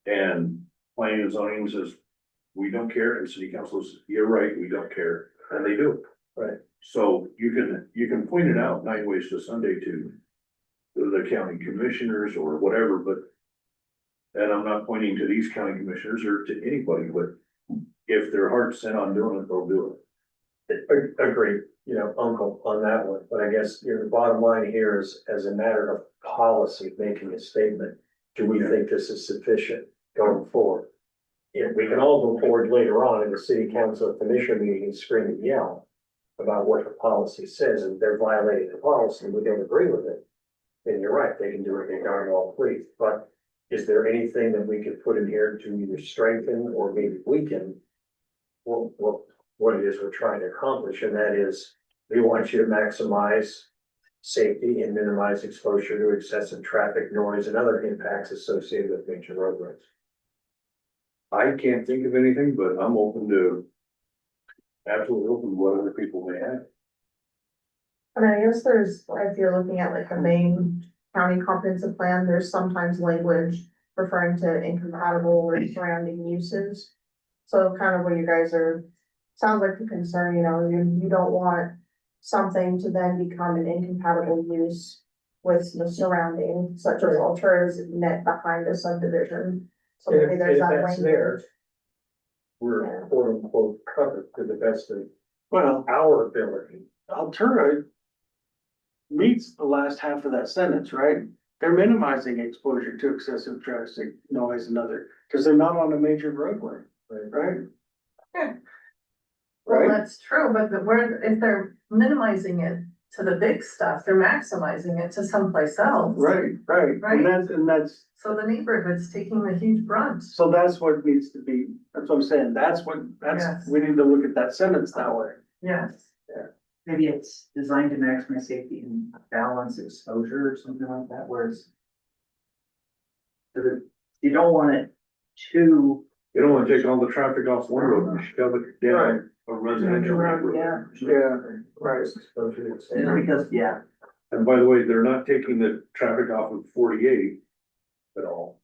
And planning and zoning says, we don't care, and city council says, you're right, we don't care, and they do. Right. So you can point it out 9 ways to Sunday to the county commissioners or whatever, but. And I'm not pointing to these county commissioners or to anybody, but if their heart's set on doing it, they'll do it. agree, uncle on that one, but I guess, the bottom line here is, as a matter of policy, making a statement. Do we think this is sufficient going forward? If we can all go forward later on in the city council commission meeting and scream and yell about what the policy says, and they're violating the policy, and we don't agree with it. Then you're right, they can do it, they darn well please, but is there anything that we could put in here to either strengthen or maybe weaken what it is we're trying to accomplish, and that is, we want you to maximize safety and minimize exposure to excessive traffic, noise, and other impacts associated with major roadways. I can't think of anything, but I'm absolutely open to what other people may have. I mean, I guess if you're looking at like the main county comprehensive plan, there's sometimes language referring to incompatible or surrounding uses. So kind of what you guys sounds like the concern, you don't want something to then become an incompatible use with the surrounding, such as altars net behind a subdivision. So maybe If there's that that's language. there, we're quote unquote covered to the best of Well, our ability. Altura meets the last half of that sentence, right? They're minimizing exposure to excessive traffic, noise and other, because they're not on a major roadway, right? Well, Right? that's true, but if they're minimizing it to the big stuff, they're maximizing it to someplace else. Right. Right. And that's, So the neighborhood's taking the huge brunt. so that's what needs to be, that's what I'm saying, Yes. we need to look at that sentence that way. Yes. Maybe it's designed to maximize safety and balance exposure or something like that, where it's. You don't want it too. You don't wanna take all the traffic off one road and shove it Right. down a residential neighborhood. Yeah, right. Exposure to excessive- Because, yeah, And by the way, they're not taking the traffic off of 48 at all.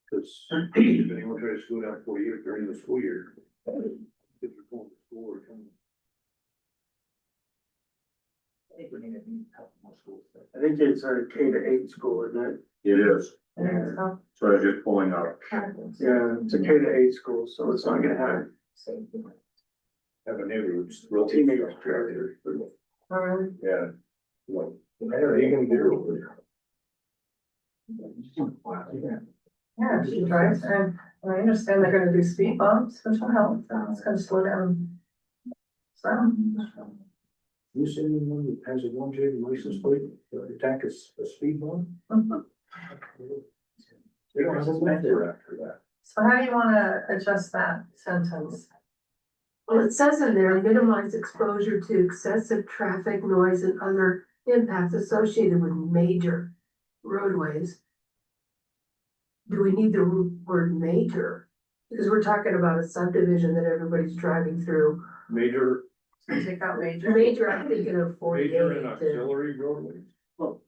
Cause if anyone tries to go down 48 during the school year. Kids are going to school or coming. I think we need a couple more schools. I think it's a K to 8 school, isn't it? It is, And so, so I was just pulling up. Yeah, it's a K-8 school, so it's not gonna have Have a neighborhood's real teenagers teenagers. driving. or Yeah. Well, I don't know, you can do. yeah, she drives, and I understand they're gonna do speed bumps, which will help, it's gonna slow down. Some, You see anyone that has a one J license plate, attack a speed bump? They don't have a method after that. so how do you wanna adjust that sentence? Well, it says in there, minimize exposure to excessive traffic noise and other impacts associated with major roadways. Do we need the word major? Because we're talking about a subdivision that everybody's driving through. Major, Take out major. Major, I'm thinking of major and 48. auxiliary roadways. Well,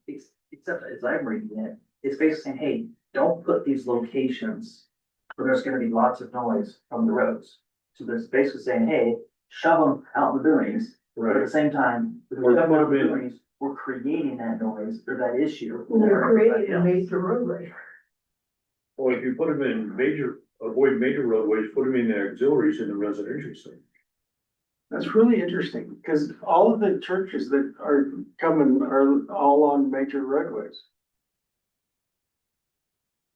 except as I'm reading it, it's basically saying, hey, don't put these locations where there's gonna be lots of noise from the roads. So there's basically saying, hey, shove them out in the boonies, but at the same time, if Or we that shove them out in would the have been- boonies, we're creating that noise or that issue. And you're for everybody creating a else. major roadway. Well, if you put them in major, avoid major roadways, put them in the auxiliaries in the residential zone. That's really interesting, because all of the churches that are coming are all on major roadways.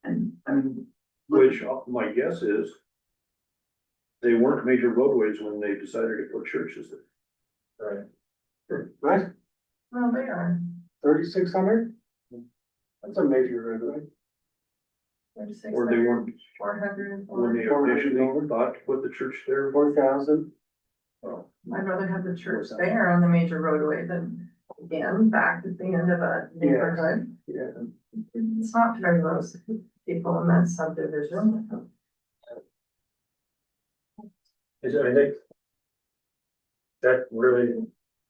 And, I mean. Which my guess is they weren't major roadways when they decided to put churches there. Right. Right, Well, they are, 3,600? That's a major roadway. 36, Or they weren't, 400, when they initially thought to put the church there. 4,000. Oh, I'd rather have the church there on the major roadway than again, back at the end of a neighborhood. Yeah. It's not very most people in that subdivision. I think that really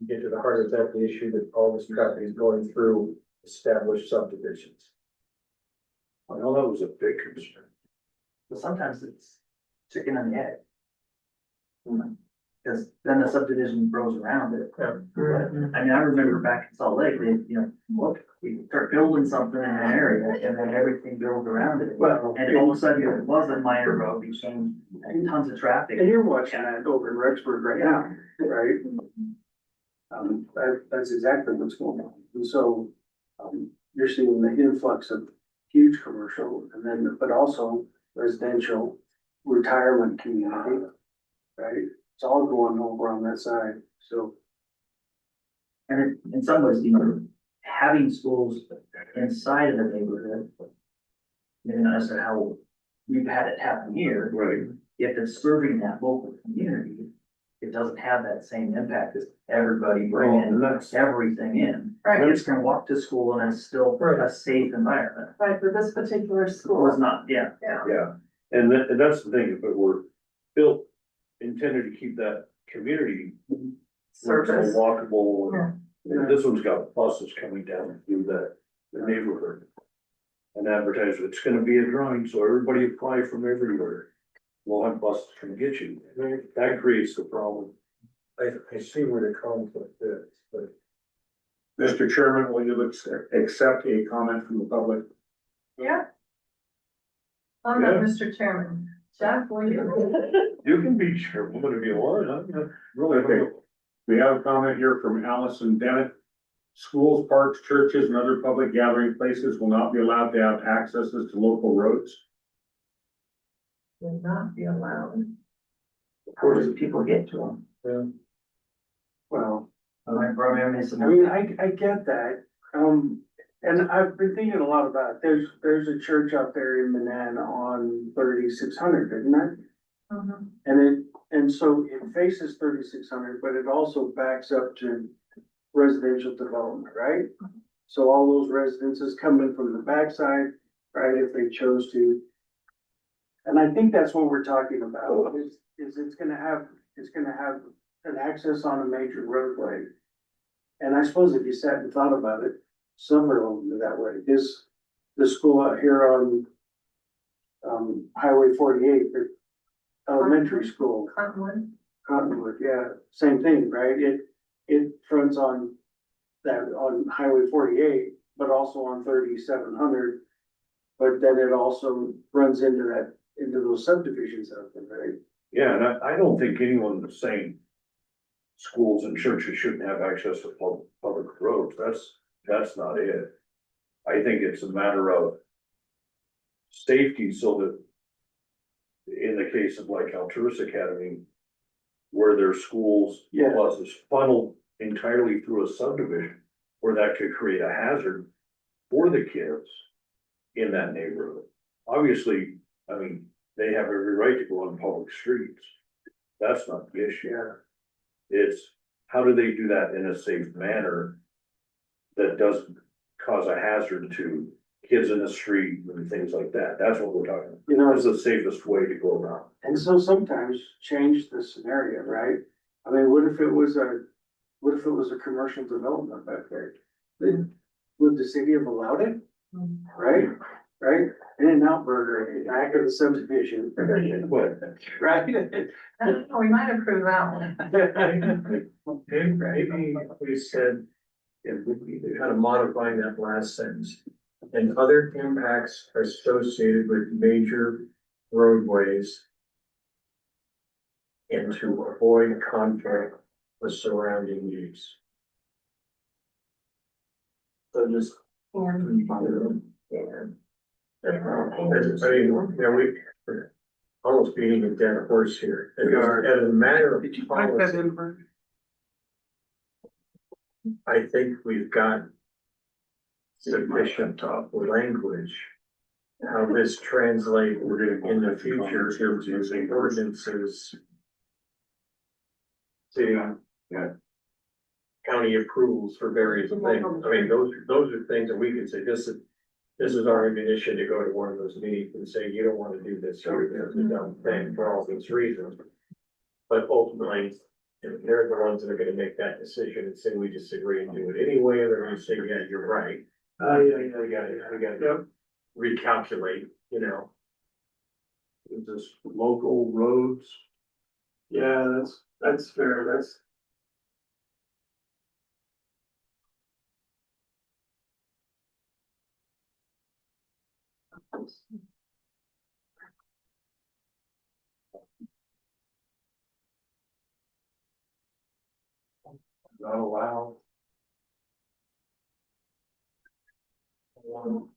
get to the heart of that, the issue that all this traffic is going through established subdivisions. I know that was a big concern. But sometimes it's chicken and the egg. Because then the subdivision grows around it. Yeah. I mean, I remember back in Salt Lake, look, we start building something in an area and then everything builds around it. Well, And all of a sudden, it was a minor road, became tons of traffic. and you're watching that over in Rexburg right now, right? That's exactly what's going on. And so, you're seeing the influx of huge commercial and then, but also residential retirement community, right? It's all going over on that side, so. And in some ways, having schools inside of the neighborhood. Maybe not necessarily how we've had it happen here. Right. If it's serving that local community, it doesn't have that same impact as everybody And bringing that's, everything in. Right, Kids can walk to school and it's still a safe environment. right, for this particular Or school, it's not, yeah. yeah, and that's the thing, if it were built, intended to keep that community where it's service. all walkable. Yeah. And this one's got buses coming down through the neighborhood. And advertise, it's gonna be a drawing, so everybody apply from everywhere. We'll have buses come get you, that creates the problem. I see where the conflict is, but Mr. Chairman, will you accept a comment from the public? Yeah. I'm not Yeah. Mr. Chairman. Jeff, will you? You can be chairwoman if you want, I'm not really. Okay. We have a comment here from Allison Dennett. Schools, parks, churches, and other public gathering places will not be allowed to have accesses to local roads. Will not be allowed. Where does people get to them? Well, I I mean, I get that, and I've been thinking a lot about it. There's a church out there in Manan on 3,600, isn't there? Mhm. And so it faces 3,600, but it also backs up to residential development, right? So all those residences come in from the backside, right, if they chose to. And I think that's what we're talking about, is it's gonna have an access on a major roadway. And I suppose if you sat and thought about it, some are only that way. The school out here on Highway 48, the elementary school, Cottonwood. Cottonwood, yeah, same thing, right? It fronts on Highway 48, but also on 3,700 but then it also runs into that, into those subdivisions out there, right? Yeah, and I don't think anyone is saying schools and churches shouldn't have access to public roads. That's not it. I think it's a matter of safety so that in the case of like Alturas Academy, where their schools Yeah. buses funneled entirely through a subdivision, where that could create a hazard for the kids in that neighborhood. Obviously, I mean, they have every right to go on public streets. That's not the issue. It's how do they do that in a safe manner that doesn't cause a hazard to kids in the street and things like that. That's what we're talking about. You know, Is the safest way to go around. and so sometimes change the scenario, right? I mean, what if it was a commercial development back there? Then would the city have allowed it? Right? Right? In-N-Out Burger, back of the subdivision. What? Right? I don't know, we might approve that one. Maybe we said, if we kind of modifying that last sentence. And other impacts associated with major roadways. And to avoid conflict with surrounding use. So just. And, I mean, we're almost beating a dead horse here. We are. As a matter of Did you type that policy, in, Bert? I think we've got sufficient language. How this translates in the future into ordinances. City. County approvals for various things. I mean, those are things that we can say, this is our ammunition to go to one of those meetings and say, you don't want to do this, or this is a dumb thing for all these reasons. But ultimately, if they're the ones that are gonna make that decision and say we disagree and do it anyway, they're gonna say, yeah, you're right. We gotta recalculate, you know. Is this local roads? Yeah, that's fair, that's. Not allowed.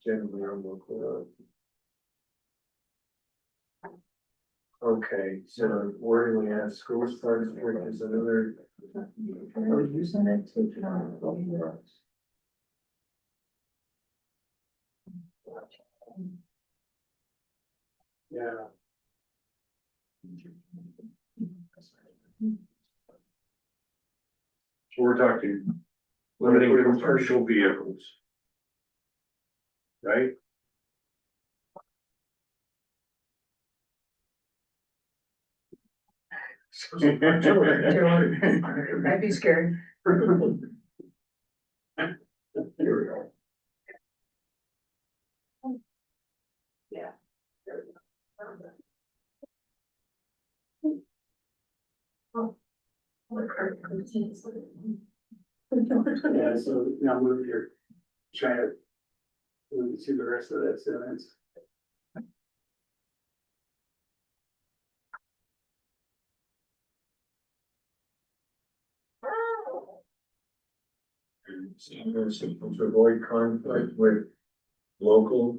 Generally on local roads. Okay, so where do we have school starts, which is another. Yeah. So we're talking limiting commercial vehicles. Right? I'd be scared. Yeah, so now move your, try to. See the rest of that sentence. To avoid conflict with local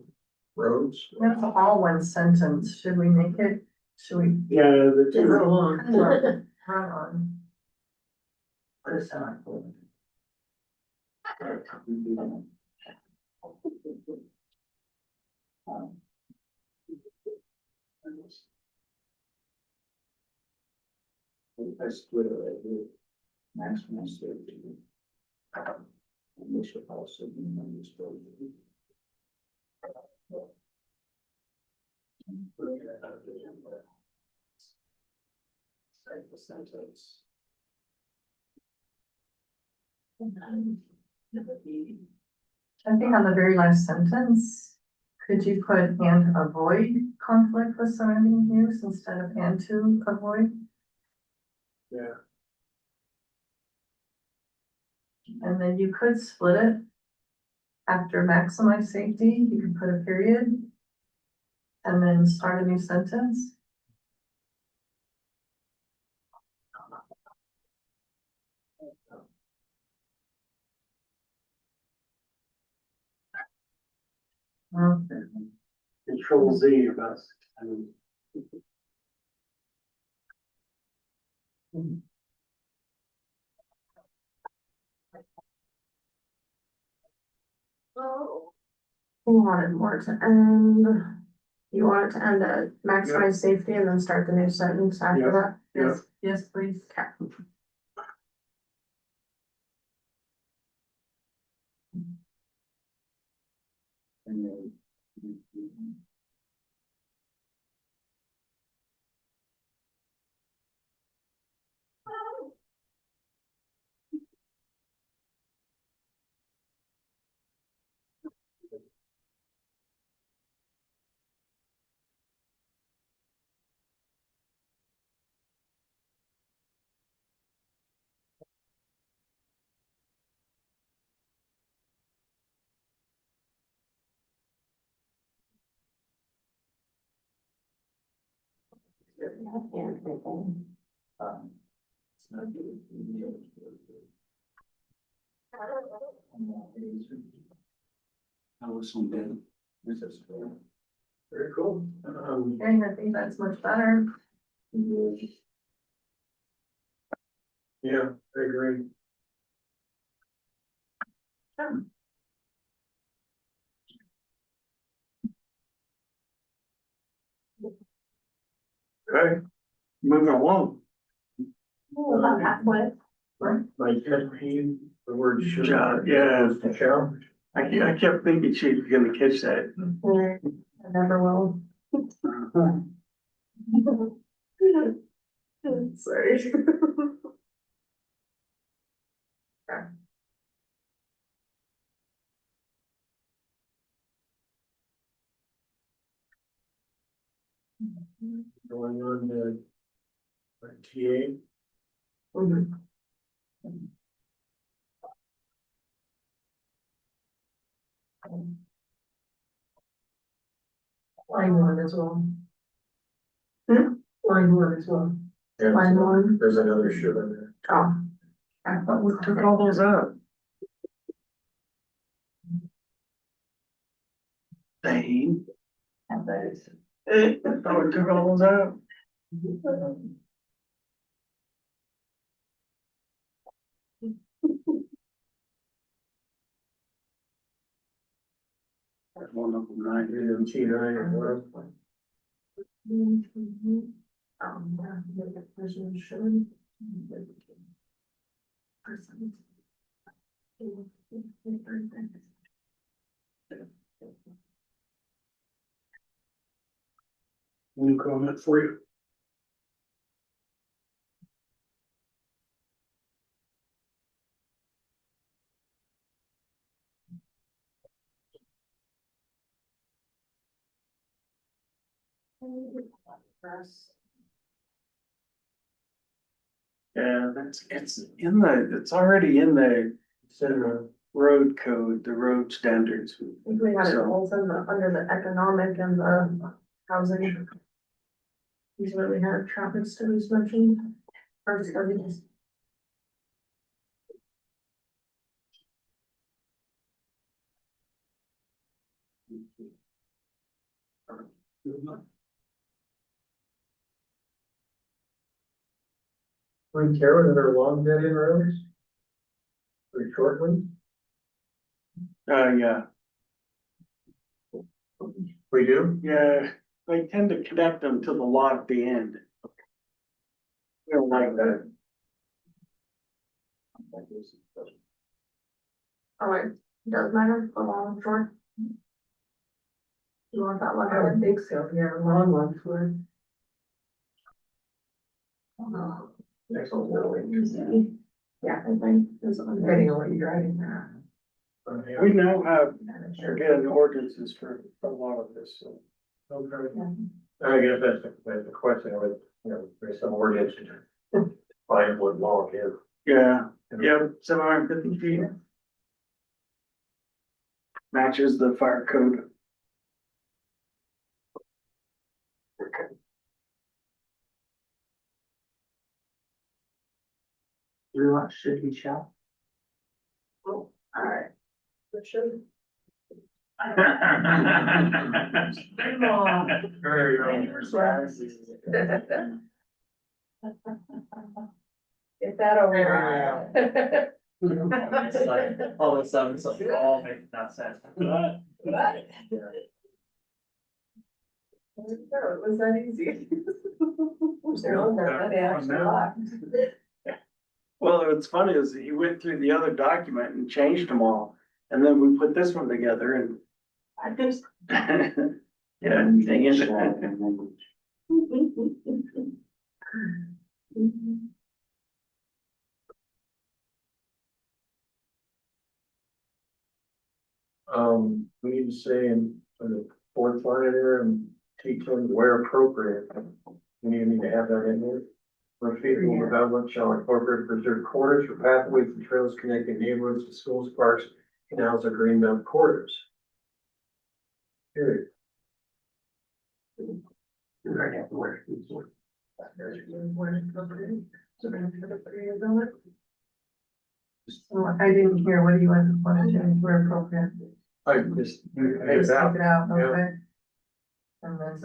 roads. That's all one sentence, should we make it, should we? Yeah, the It's a long. Run on. What is that? I split it right here. Maximum safety. Initial policy. Sentence. I think on the very last sentence, could you put and avoid conflict with surrounding use instead of and to avoid? Yeah. And then you could split it. After maximize safety, you can put a period, and then start a new sentence. Control Z about. You want it more to end, you want it to end at maximize safety and then start the new sentence after that? Yes, yes, please. Okay. Very cool. Okay, I think that's much better. Yeah, I agree. Okay, moving along. About halfway. Like, the word should. Yeah. Shall. I kept thinking she was gonna catch that. I never will. Sorry. Going on to TA. Mhm. Line one as well. Line one as well. And Line one. there's another should in there. Oh. I thought we took all those out. Dang. I thought we took all those out. One of them, right? And T9 as well. New comment for you. Yeah, it's already in the road code, the road standards. I think we had it also under the economic and the housing. These where we had traffic studies mentioned. Or studies. We care whether they're long dead end roads? Or short ones? Yeah, We do? yeah, they tend to connect them to the lot at the end. We don't like that. Oh, it does matter for long and short. You want that one? I would think so, yeah, long ones would. Next one's really. Yeah, I think. Depending on what you're driving at. We now have, again, ordinances for a lot of this, so. Okay. I guess that's the question, with, there's some ordinance to find what law is. Yeah, 750 feet. Matches the fire code. not should be shall. Alright. Get that over It's like, all of a sudden, it's like, all makes not sense. with. Was that easy? Well, what's funny is he went through the other document and changed them all, and then we put this one together and. I just. Yeah, dang it. We need to say in the fourth line there and take them where appropriate. We need to have that in there. For feasible development shall incorporate preserved corridors for pathways and trails connecting neighborhoods to schools, parks, canals, or greenbelt corridors. Period. You're right after where. I didn't hear, what do you want to change where appropriate? I just. Just take it out, Yeah. okay? And then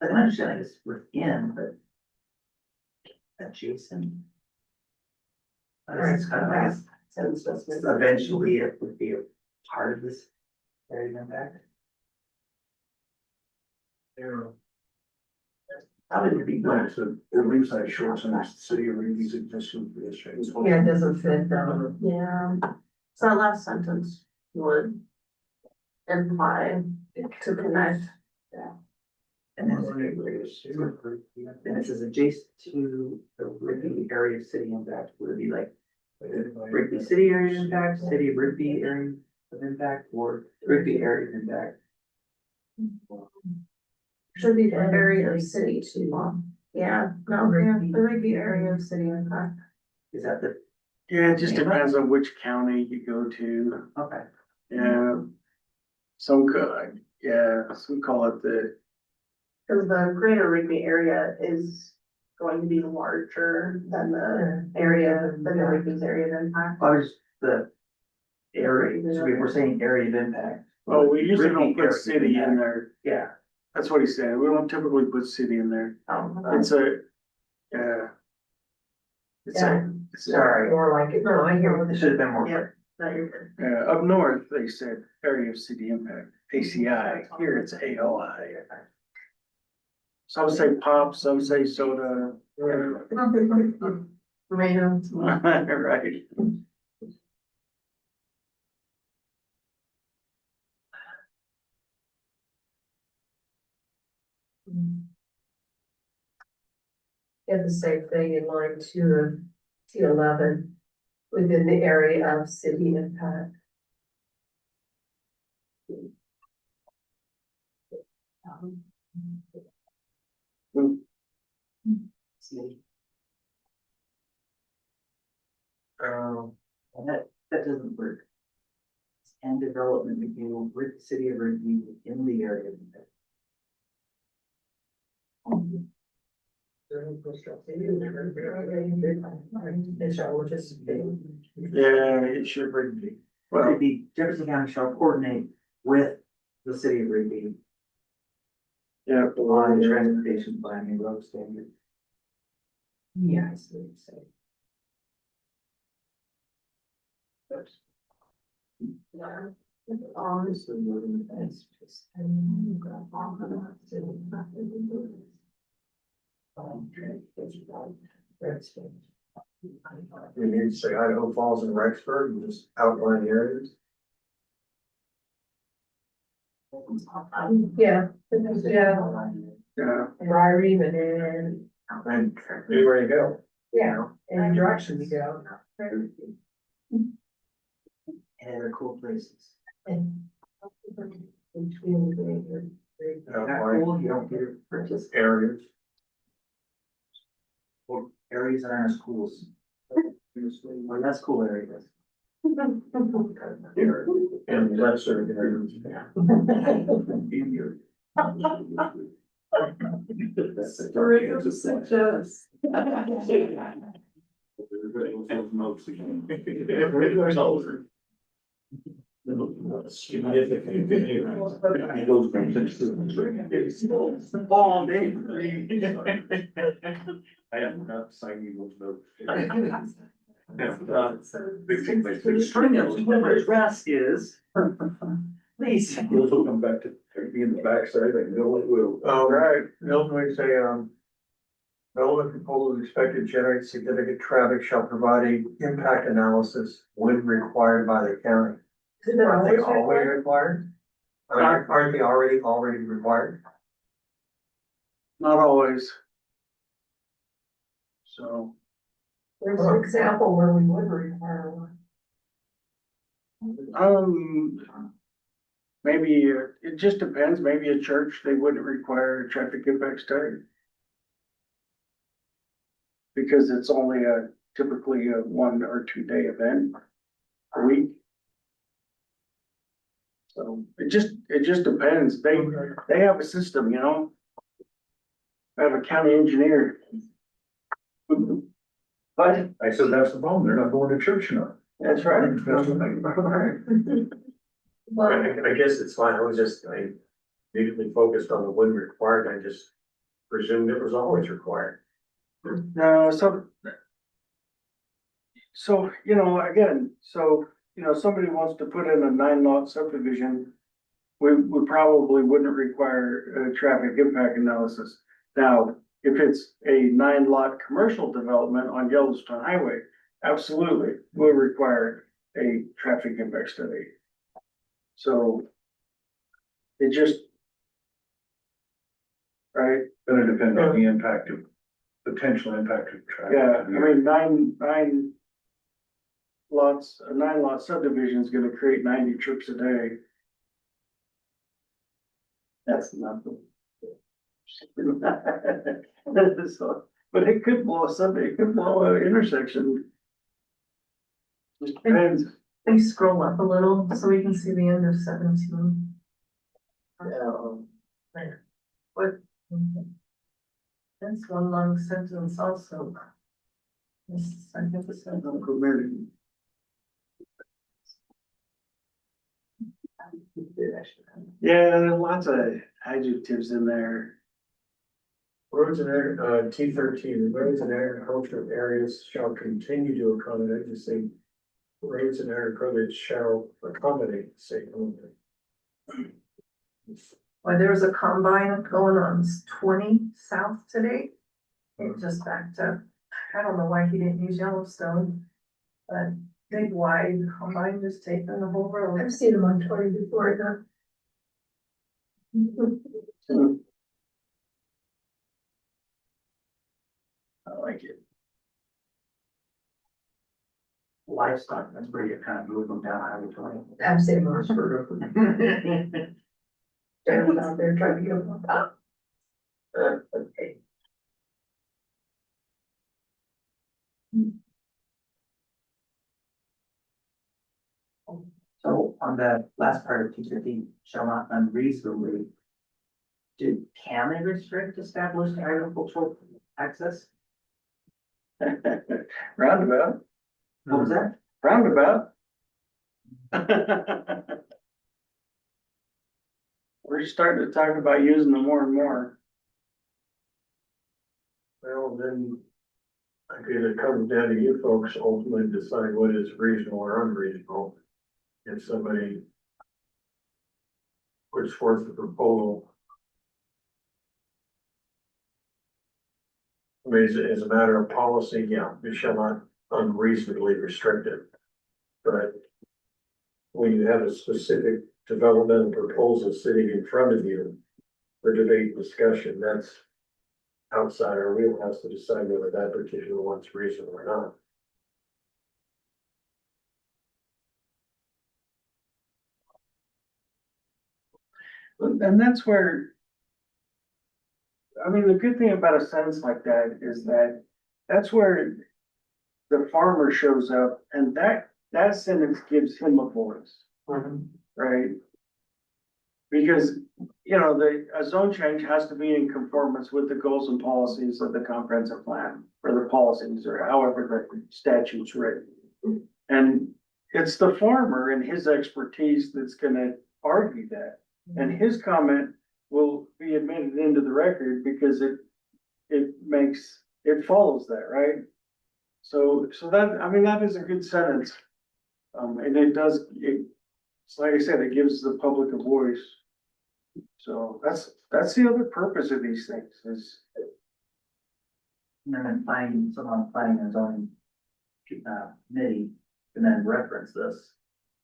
I can understand it's within, but. Adjacent. It's kind of like, eventually it would be a part of this area of impact. Yeah. Probably would be good. So it leaves that short sentence, the city of Rigby's existing for this change. yeah, it doesn't fit them. Yeah, so that last sentence would imply to connect. And then it says adjacent to the Rigby area of city impact, would it be like Rigby city area of impact, city of Rigby area of impact, or Rigby area of impact? Should be the area of city too. Yeah, no, yeah, the Rigby area of city impact. Is that the, Yeah, it just depends on which county you go to. okay, Yeah. Some call it the, Cause the greater Rigby area is going to be larger than the area, than the Rigby's area of impact. or just the area, so if we're saying area of impact. well, we usually Rigby don't put area of city in impact. there. Yeah. That's what he said. We don't typically put city in there. Oh, It's a, yeah. It's a, Sorry, More like it, no, I hear it should have been more. Yeah. no, you're good. up north, they said area of city impact, ACI. Here it's AOI. Some say pop, some say soda. Tomatoes. Right. Yeah, the same thing in line two of T11, within the area of city impact. See, Um, and that doesn't work. And development review with the city of Rigby in the area of impact. Yeah, it should be. Well, Well, it'd be Jefferson County shall coordinate with the city of Rigby yeah. on transportation planning and road standards. Yeah, I see what you're saying. you need to say Idaho Falls and Rexburg and just outline the areas. Yeah, yeah, Yeah, Ryrie and And anywhere you go. yeah, any direction you go. And other cool places. Not cool, you don't get it for just Areas. areas that aren't schools. Well, that's cool areas. And lesser areas. Sorry, I just suggest. All day. I am not signing those notes. String of address is, please. Those will come back to be in the backside, I know it will. Right, Milton, we say, relevant proposals expected to generate significant traffic shall provide a impact analysis when required by the county. Aren't they always required? Aren't they already required? Not always. So, There's an example where we would require one. maybe, it just depends, maybe a church, they wouldn't require a traffic impact study. Because it's only typically a 1 or 2 day event a week. So it just depends, they have a system, you know? I have a county engineer. But, I said, that's the problem, they're not going to church enough. that's right. Well, I guess it's fine, I immediately focused on the when required, I just presumed it was always required. No, so, you know, again, somebody wants to put in a 9-lot subdivision. We probably wouldn't require a traffic impact analysis. Now, if it's a 9-lot commercial development on Yellowstone Highway, absolutely, will require a traffic impact study. So it just, right? Then it depends on the impact of, potential impact of traffic. Yeah, I mean, nine lots, a 9-lot subdivision is gonna create 90 trips a day. That's nothing. So, but it could blow it could blow an intersection. Just depends. please scroll up a little so we can see the end of 17. There. What? That's one long sentence also. This, I think this is. Yeah, there's lots of adjectives in there. Roads and T13, roads and agricultural areas shall continue to accommodate, just say, roads and agriculture shall accommodate, say, only. Why, there was a combine going on 20 south today. It just backed up. I don't know why he didn't use Yellowstone, but big wide combine just taking the whole road. I've seen them on 20 before, I like it. Livestock, that's where you kind of move them down Highway 20. I've seen them. Driving out there trying to get them up. Okay. So on the last part of T13, shall not unreasonably. Can they restrict established agricultural access? Roundabout, What was that? roundabout. We're starting to talk about using them more and more. Well, then, I guess it comes down to you folks ultimately decide what is reasonable or unreasonable. If somebody puts forth a proposal. I mean, as a matter of policy, yeah, we shall not unreasonably restrict it. But when you have a specific developmental proposal sitting in front of you for debate and discussion, that's outside our wheelhouse to decide whether that particular one's reasonable or not. And that's where. I mean, the good thing about a sentence like that is that that's where the farmer shows up and that sentence gives him a voice, right? Because, you know, a zone change has to be in conformance with the goals and policies of the comprehensive plan, or the policies, or however the statute's written. And it's the farmer and his expertise that's gonna argue that, and his comment will be admitted into the record because it follows that, right? So that, I mean, that is a good sentence. And it's like I said, it gives the public a voice. So that's the other purpose of these things is, And then someone planning and zoning committee can then reference this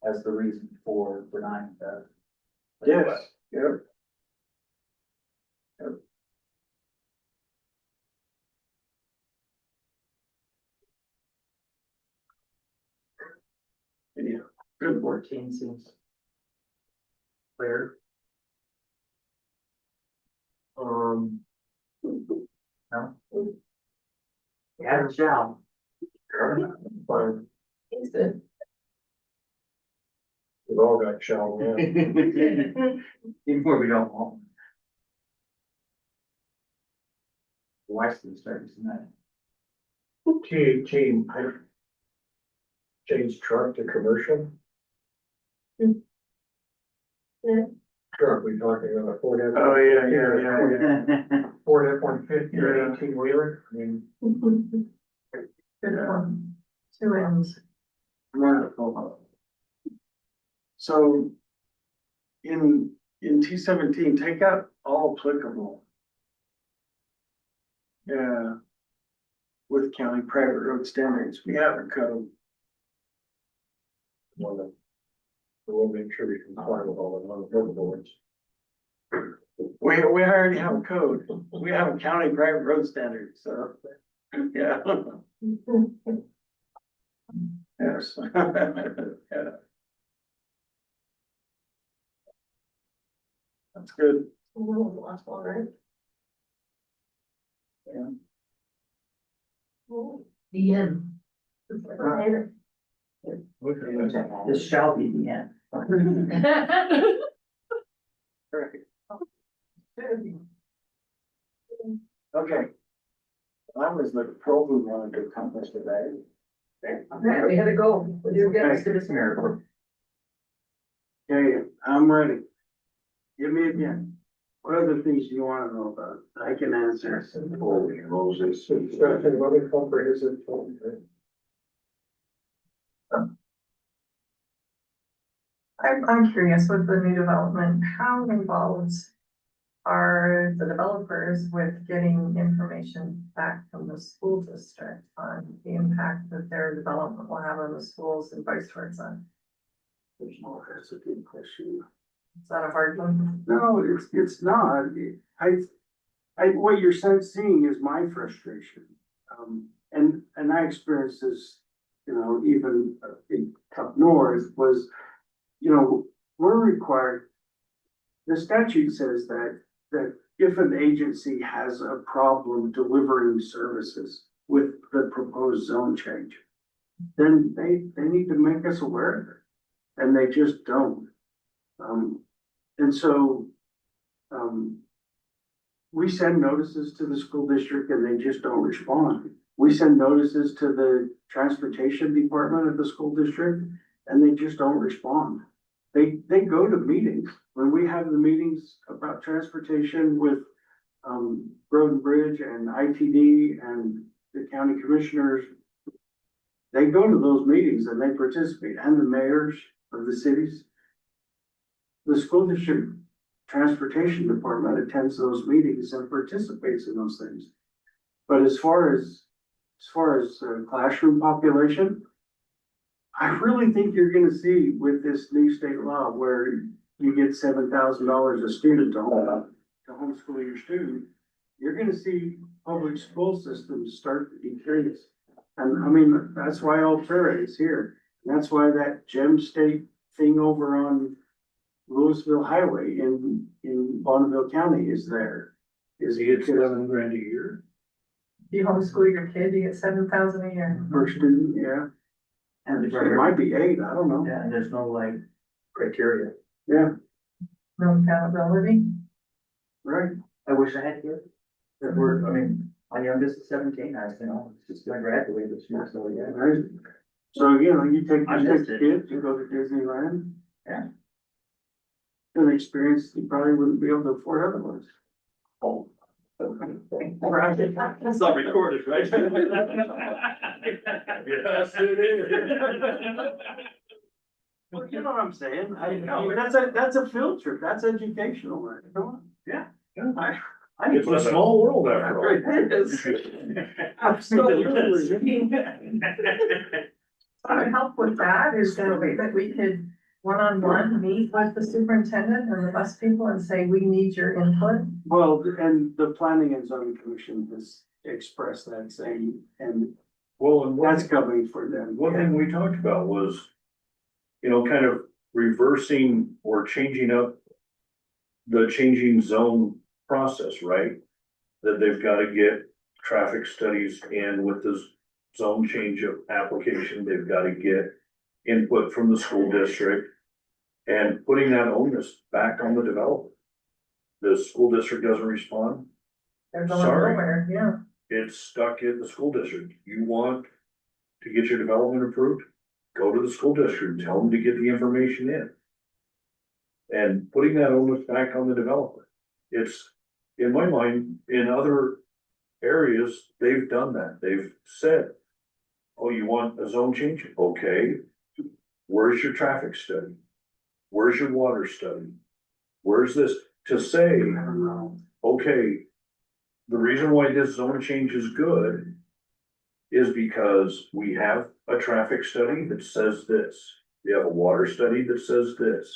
as the reason for denying that. yes, yeah. Yeah, good work. 14 seems clear. No? Yeah, shall. Fine. He's good. We've all got shall, yeah. Even where we don't want. Wife's gonna start using that. Change truck to commercial? Yeah. Truck, we talking about a Ford F. Oh, yeah. Ford F-150 or Yeah. 18-wheeler, I mean, Good one. Two ends. Wonderful. So in T17, take out all applicable. Yeah. With county private road standards, we have a code. we'll make sure we comply with all the non-applicable ones. We already have a code. We have a county private road standard, so, yeah. Yes. Yeah. That's good. The last one, right? Yeah. The end. This shall be the end. Right. Okay. That was the pro we wanted to accomplish today. Yeah, we had to go. You get us to this miracle. Okay, I'm ready. Give me again. What other things do you wanna know about? I can answer. Holy Moses. Discussion of other comprehensive plan. I'm curious with the new development, how involved are the developers with getting information back from the school district on the impact that their development will have on the schools and vice versa? Oh, that's a good question. Is that a hard one? No, it's not. What you're seeing is my frustration. And I experienced this, you know, even up north was, you know, we're required. The statute says that if an agency has a problem delivering services with the proposed zone change, then they need to make us aware of it, and they just don't. And so, we send notices to the school district and they just don't respond. We send notices to the transportation department of the school district and they just don't respond. They go to meetings. When we have the meetings about transportation with, Road and Bridge and ITD and the county commissioners, they go to those meetings and they participate, and the mayors of the cities. The school district transportation department attends those meetings and participates in those things. But as far as classroom population, I really think you're gonna see with this new state law where you get $7,000 a student to homeschool your student, you're gonna see public school systems start to decrease. And I mean, that's why Altura is here. That's why that Gem State thing over on Louisville Highway in Bonneville County is there. Is he at $11,000 a year? If you homeschool your kid, you get 7,000 a year. Per student, yeah. And It might be 8, I don't know. yeah, and there's no like criteria. Yeah. no accountability. Right, I wish I had kids. That were, I mean, my youngest is 17, I was, just gonna graduate this year, so yeah. Right? So, you know, you take, I you missed take it. kids, you go to Disneyland. Yeah. An experience you probably wouldn't be able to afford otherwise. Oh. It's not recorded, right? Yes, it is. Well, you know what I'm saying? I know, that's a field trip, that's educational, right? Come on. Yeah. I It's a small world after all. It is. Absolutely. To help with that, is there a way that we could one-on-one meet with the superintendent and the bus people and say, we need your input? Well, and the planning and zoning commission has expressed that same, and Well, and that's coming for them. one thing we talked about was, you know, kind of reversing or changing up the changing zone process, right? That they've got to get traffic studies in with this zone change of application, they've got to get input from the school district and putting that onus back on the developer. The school district doesn't respond, They're going Sorry. nowhere, yeah. it's stuck in the school district. You want to get your development approved? Go to the school district, tell them to get the information in. And putting that onus back on the developer. It's, in my mind, in other areas, they've done that. They've said, oh, you want a zone change? Okay. Where's your traffic study? Where's your water study? Where's this? To say, okay, the reason why this zone change is good is because we have a traffic study that says this. We have a water study that says this.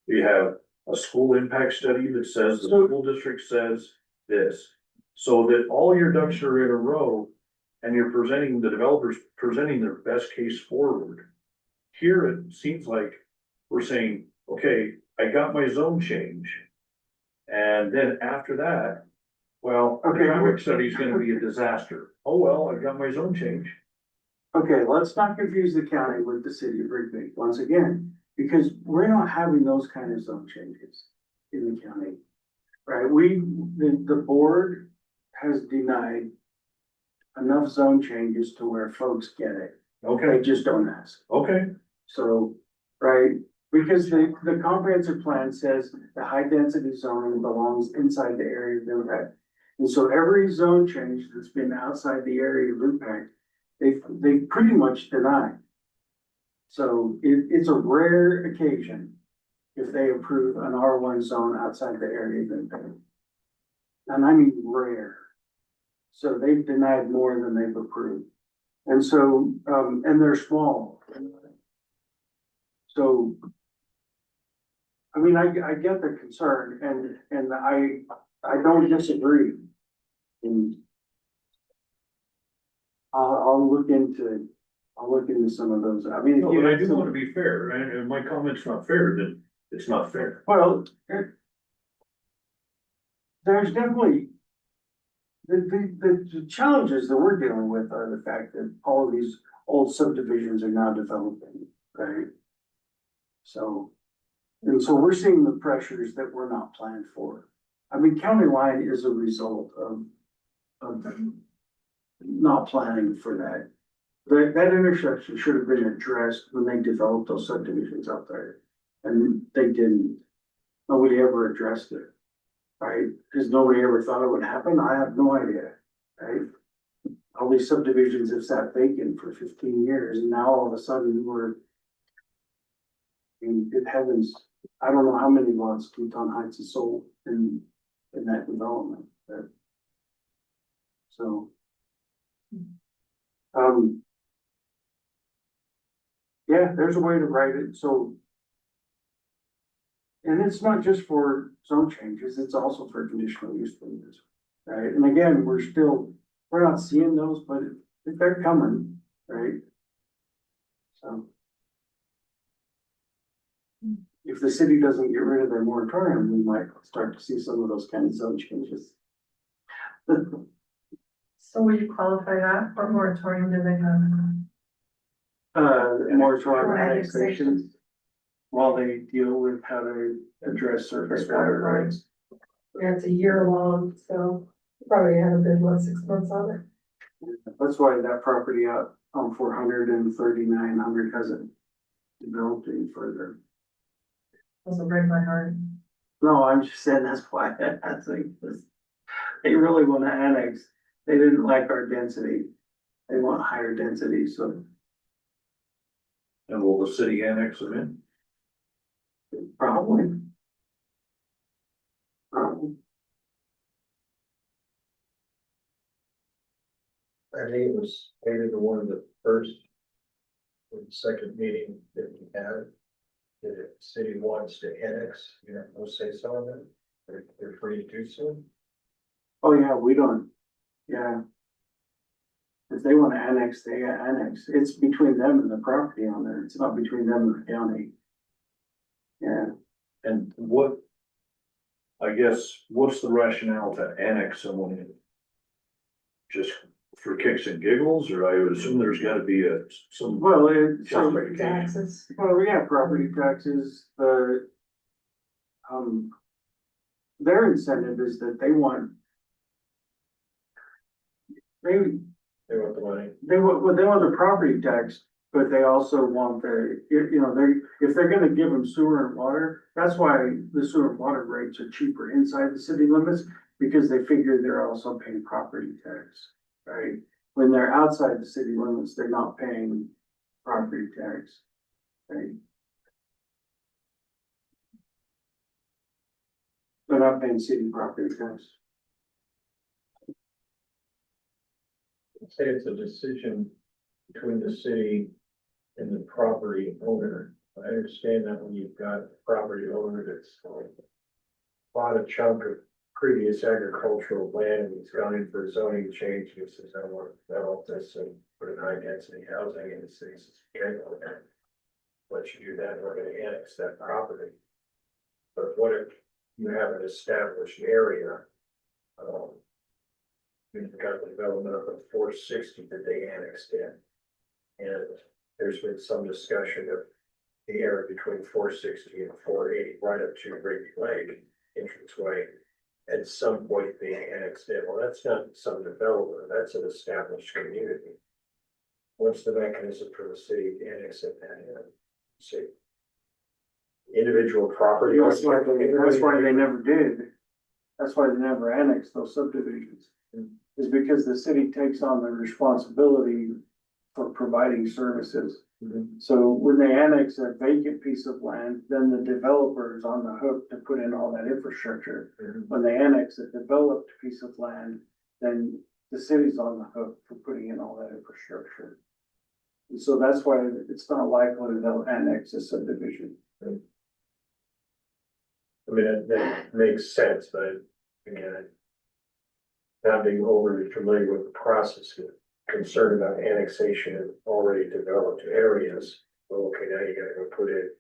We have a school impact study that says the school district says this. So that all your ducks are in a row and you're presenting, the developers presenting their best case forward. Here, it seems like we're saying, okay, I got my zone change. And then after that, well, the Okay. traffic study is gonna be a disaster. Oh, well, I got my zone change. Okay, let's not confuse the county with the city of Rigby once again, because we're not having those kind of zone changes in the county. Right, the board has denied enough zone changes to where folks get it. They Okay, just don't ask. okay, So, right, because the comprehensive plan says the high density zoning belongs inside the area of impact. And so every zone change that's been outside the area of impact, they pretty much deny. So it's a rare occasion if they approve an R1 zone outside the area of impact. And I mean rare. So they've denied more than they've approved. And so, and they're small. So, I mean, I get the concern and I don't disagree. And I'll look into some of those. I mean, if no, you but I had do some- wanna be fair, and if my comment's not fair, then it's not fair. Well, there's definitely. The challenges that we're dealing with are the fact that all of these old subdivisions are now developing, right? So, and so we're seeing the pressures that were not planned for. I mean, county line is a result of not planning for that. That intersection should have been addressed when they developed those subdivisions out there. And they didn't. Nobody ever addressed it. Right? Because nobody ever thought it would happen. I have no idea. Right? All these subdivisions have sat vacant for 15 years and now all of a sudden we're. I mean, good heavens, I don't know how many lots Teton Heights has sold in that development. So. Yeah, there's a way to write it, so. And it's not just for zone changes, it's also for conditional use permits, right? And again, we're not seeing those, but they're coming, right? So. If the city doesn't get rid of their moratorium, we might start to see some of those kind of zone changes. So will you qualify that? What moratorium do they have? Moratorium annexations. while they deal with how to address surface water rights. Yeah, it's a year long, so probably have a good, 6 months on it. That's why that property out on 439 hasn't developed any further. Doesn't break my heart. No, I'm just saying that's why, that's like, this, they really want to annex, they didn't like our density. They want higher density, so And will the city annex them in? probably. Probably. I think it was maybe the one of the first or the second meeting that we had. That if the city wants to annex, you know, no say so on that, they're free to do so. Oh, yeah, we don't, yeah. If they want to annex, they annex, it's between them and the property owner, it's not between them and the county. Yeah, And what, I guess, what's the rationale to annex someone in? Just for kicks and giggles, or I would assume there's gotta be some. well, it, so, Property taxes. well, we have property taxes, their incentive is that they want. They want the money. They want the property tax, but they also want the, you know, if they're gonna give them sewer and water, that's why the sewer and water rates are cheaper inside the city limits, because they figure they're also paying property tax, right? When they're outside the city limits, they're not paying property tax, right? They're not paying city property tax. Say it's a decision between the city and the property owner. I understand that when you've got a property owner that's bought a chunk of previous agricultural land and he's gone in for a zoning change, and he says, I want to develop this and put in high density housing in the city. Says, okay, okay. Let you do that, we're gonna annex that property. But what if you have an established area? You've got the development of a 460 that they annexed in. And there's been some discussion of the area between 460 and 480, right up to Rigby Lake entranceway. At some point being annexed in. Well, that's not some developer, that's an established community. What's the mechanism for the city to annex it in? See, individual property. That's why they never did. That's why they never annexed those subdivisions. Is because the city takes on the responsibility for providing services. So when they annex a vacant piece of land, then the developer is on the hook to put in all that infrastructure. When they annex a developed piece of land, then the city's on the hook for putting in all that infrastructure. And so that's why it's not likely they'll annex a subdivision. I mean, that makes sense, but again, not being overly familiar with the process, concerned about annexation of already developed areas. Well, okay, now you gotta go put in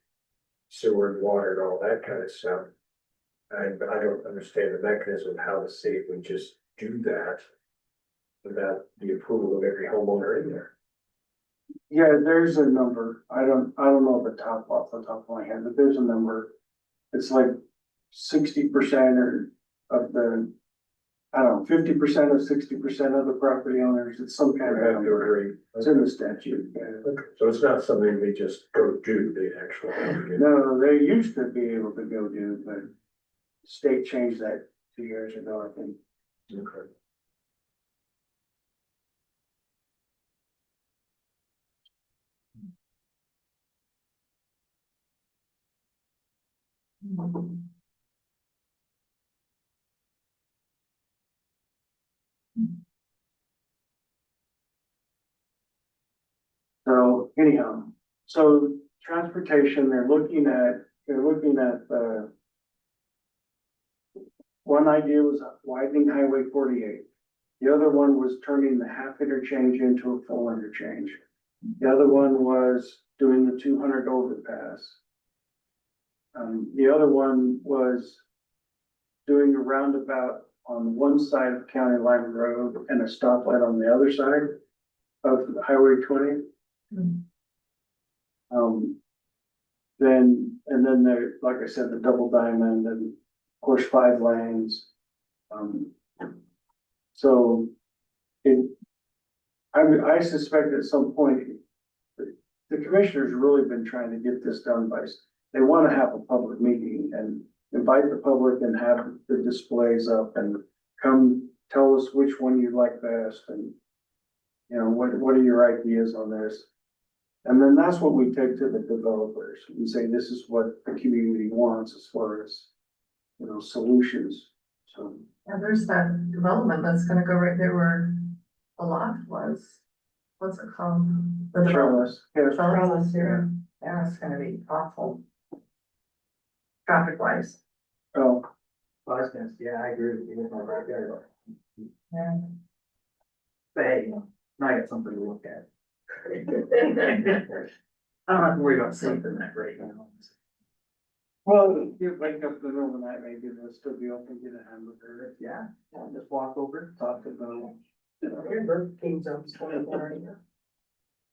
sewer and water and all that kind of stuff. And I don't understand the mechanism of how the city would just do that without the approval of every homeowner in there. Yeah, there's a number. I don't know off the top of my head, but there's a number. It's like 60% or of the, I don't know, 50% of 60% of the property owners. It's some kind of number. It's in the statute. Yeah. So it's not something they just go do, they actually have to do. No, they used to be able to go do, but state changed that 2 years ago, I think. Okay. So anyhow, so transportation, they're looking at, one idea was widening Highway 48. The other one was turning the half interchange into a full interchange. The other one was doing the 200 overpass. The other one was doing a roundabout on one side of County Line Road and a stoplight on the other side of Highway 20. then, and then there, like I said, the double diamond and of course 5 lanes. So I suspect at some point, the commissioner's really been trying to get this done they want to have a public meeting and invite the public and have the displays up and come tell us which one you like best and, you know, what are your ideas on this? And then that's what we take to the developers and say, this is what the community wants as far as, you know, solutions. So, Yeah, there's that development that's gonna go right there where the loft was. What's it called? The development. Trellis, yeah, Trellis here. Yeah, it's gonna be awful. Traffic wise. oh, Biasness, yeah, I agree with you right there. Yeah. But hey, you know, now I got something to look at. I don't have to worry about something that great now. well, you wake up in the middle of the night, maybe they'll still be open, get a hamburger. Yeah, just walk over, talk to them. Burger King zone's 24.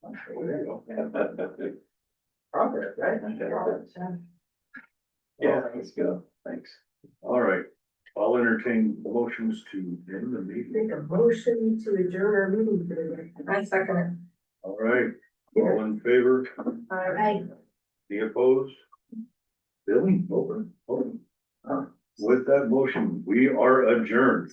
There you go. Progress, right? Yeah, let's go, thanks. All right, I'll entertain motions to end the meeting. Make a motion to adjourn our meeting today. I second All right, all in favor? it. Aye. Any opposed? Billy, open. With that motion, we are adjourned.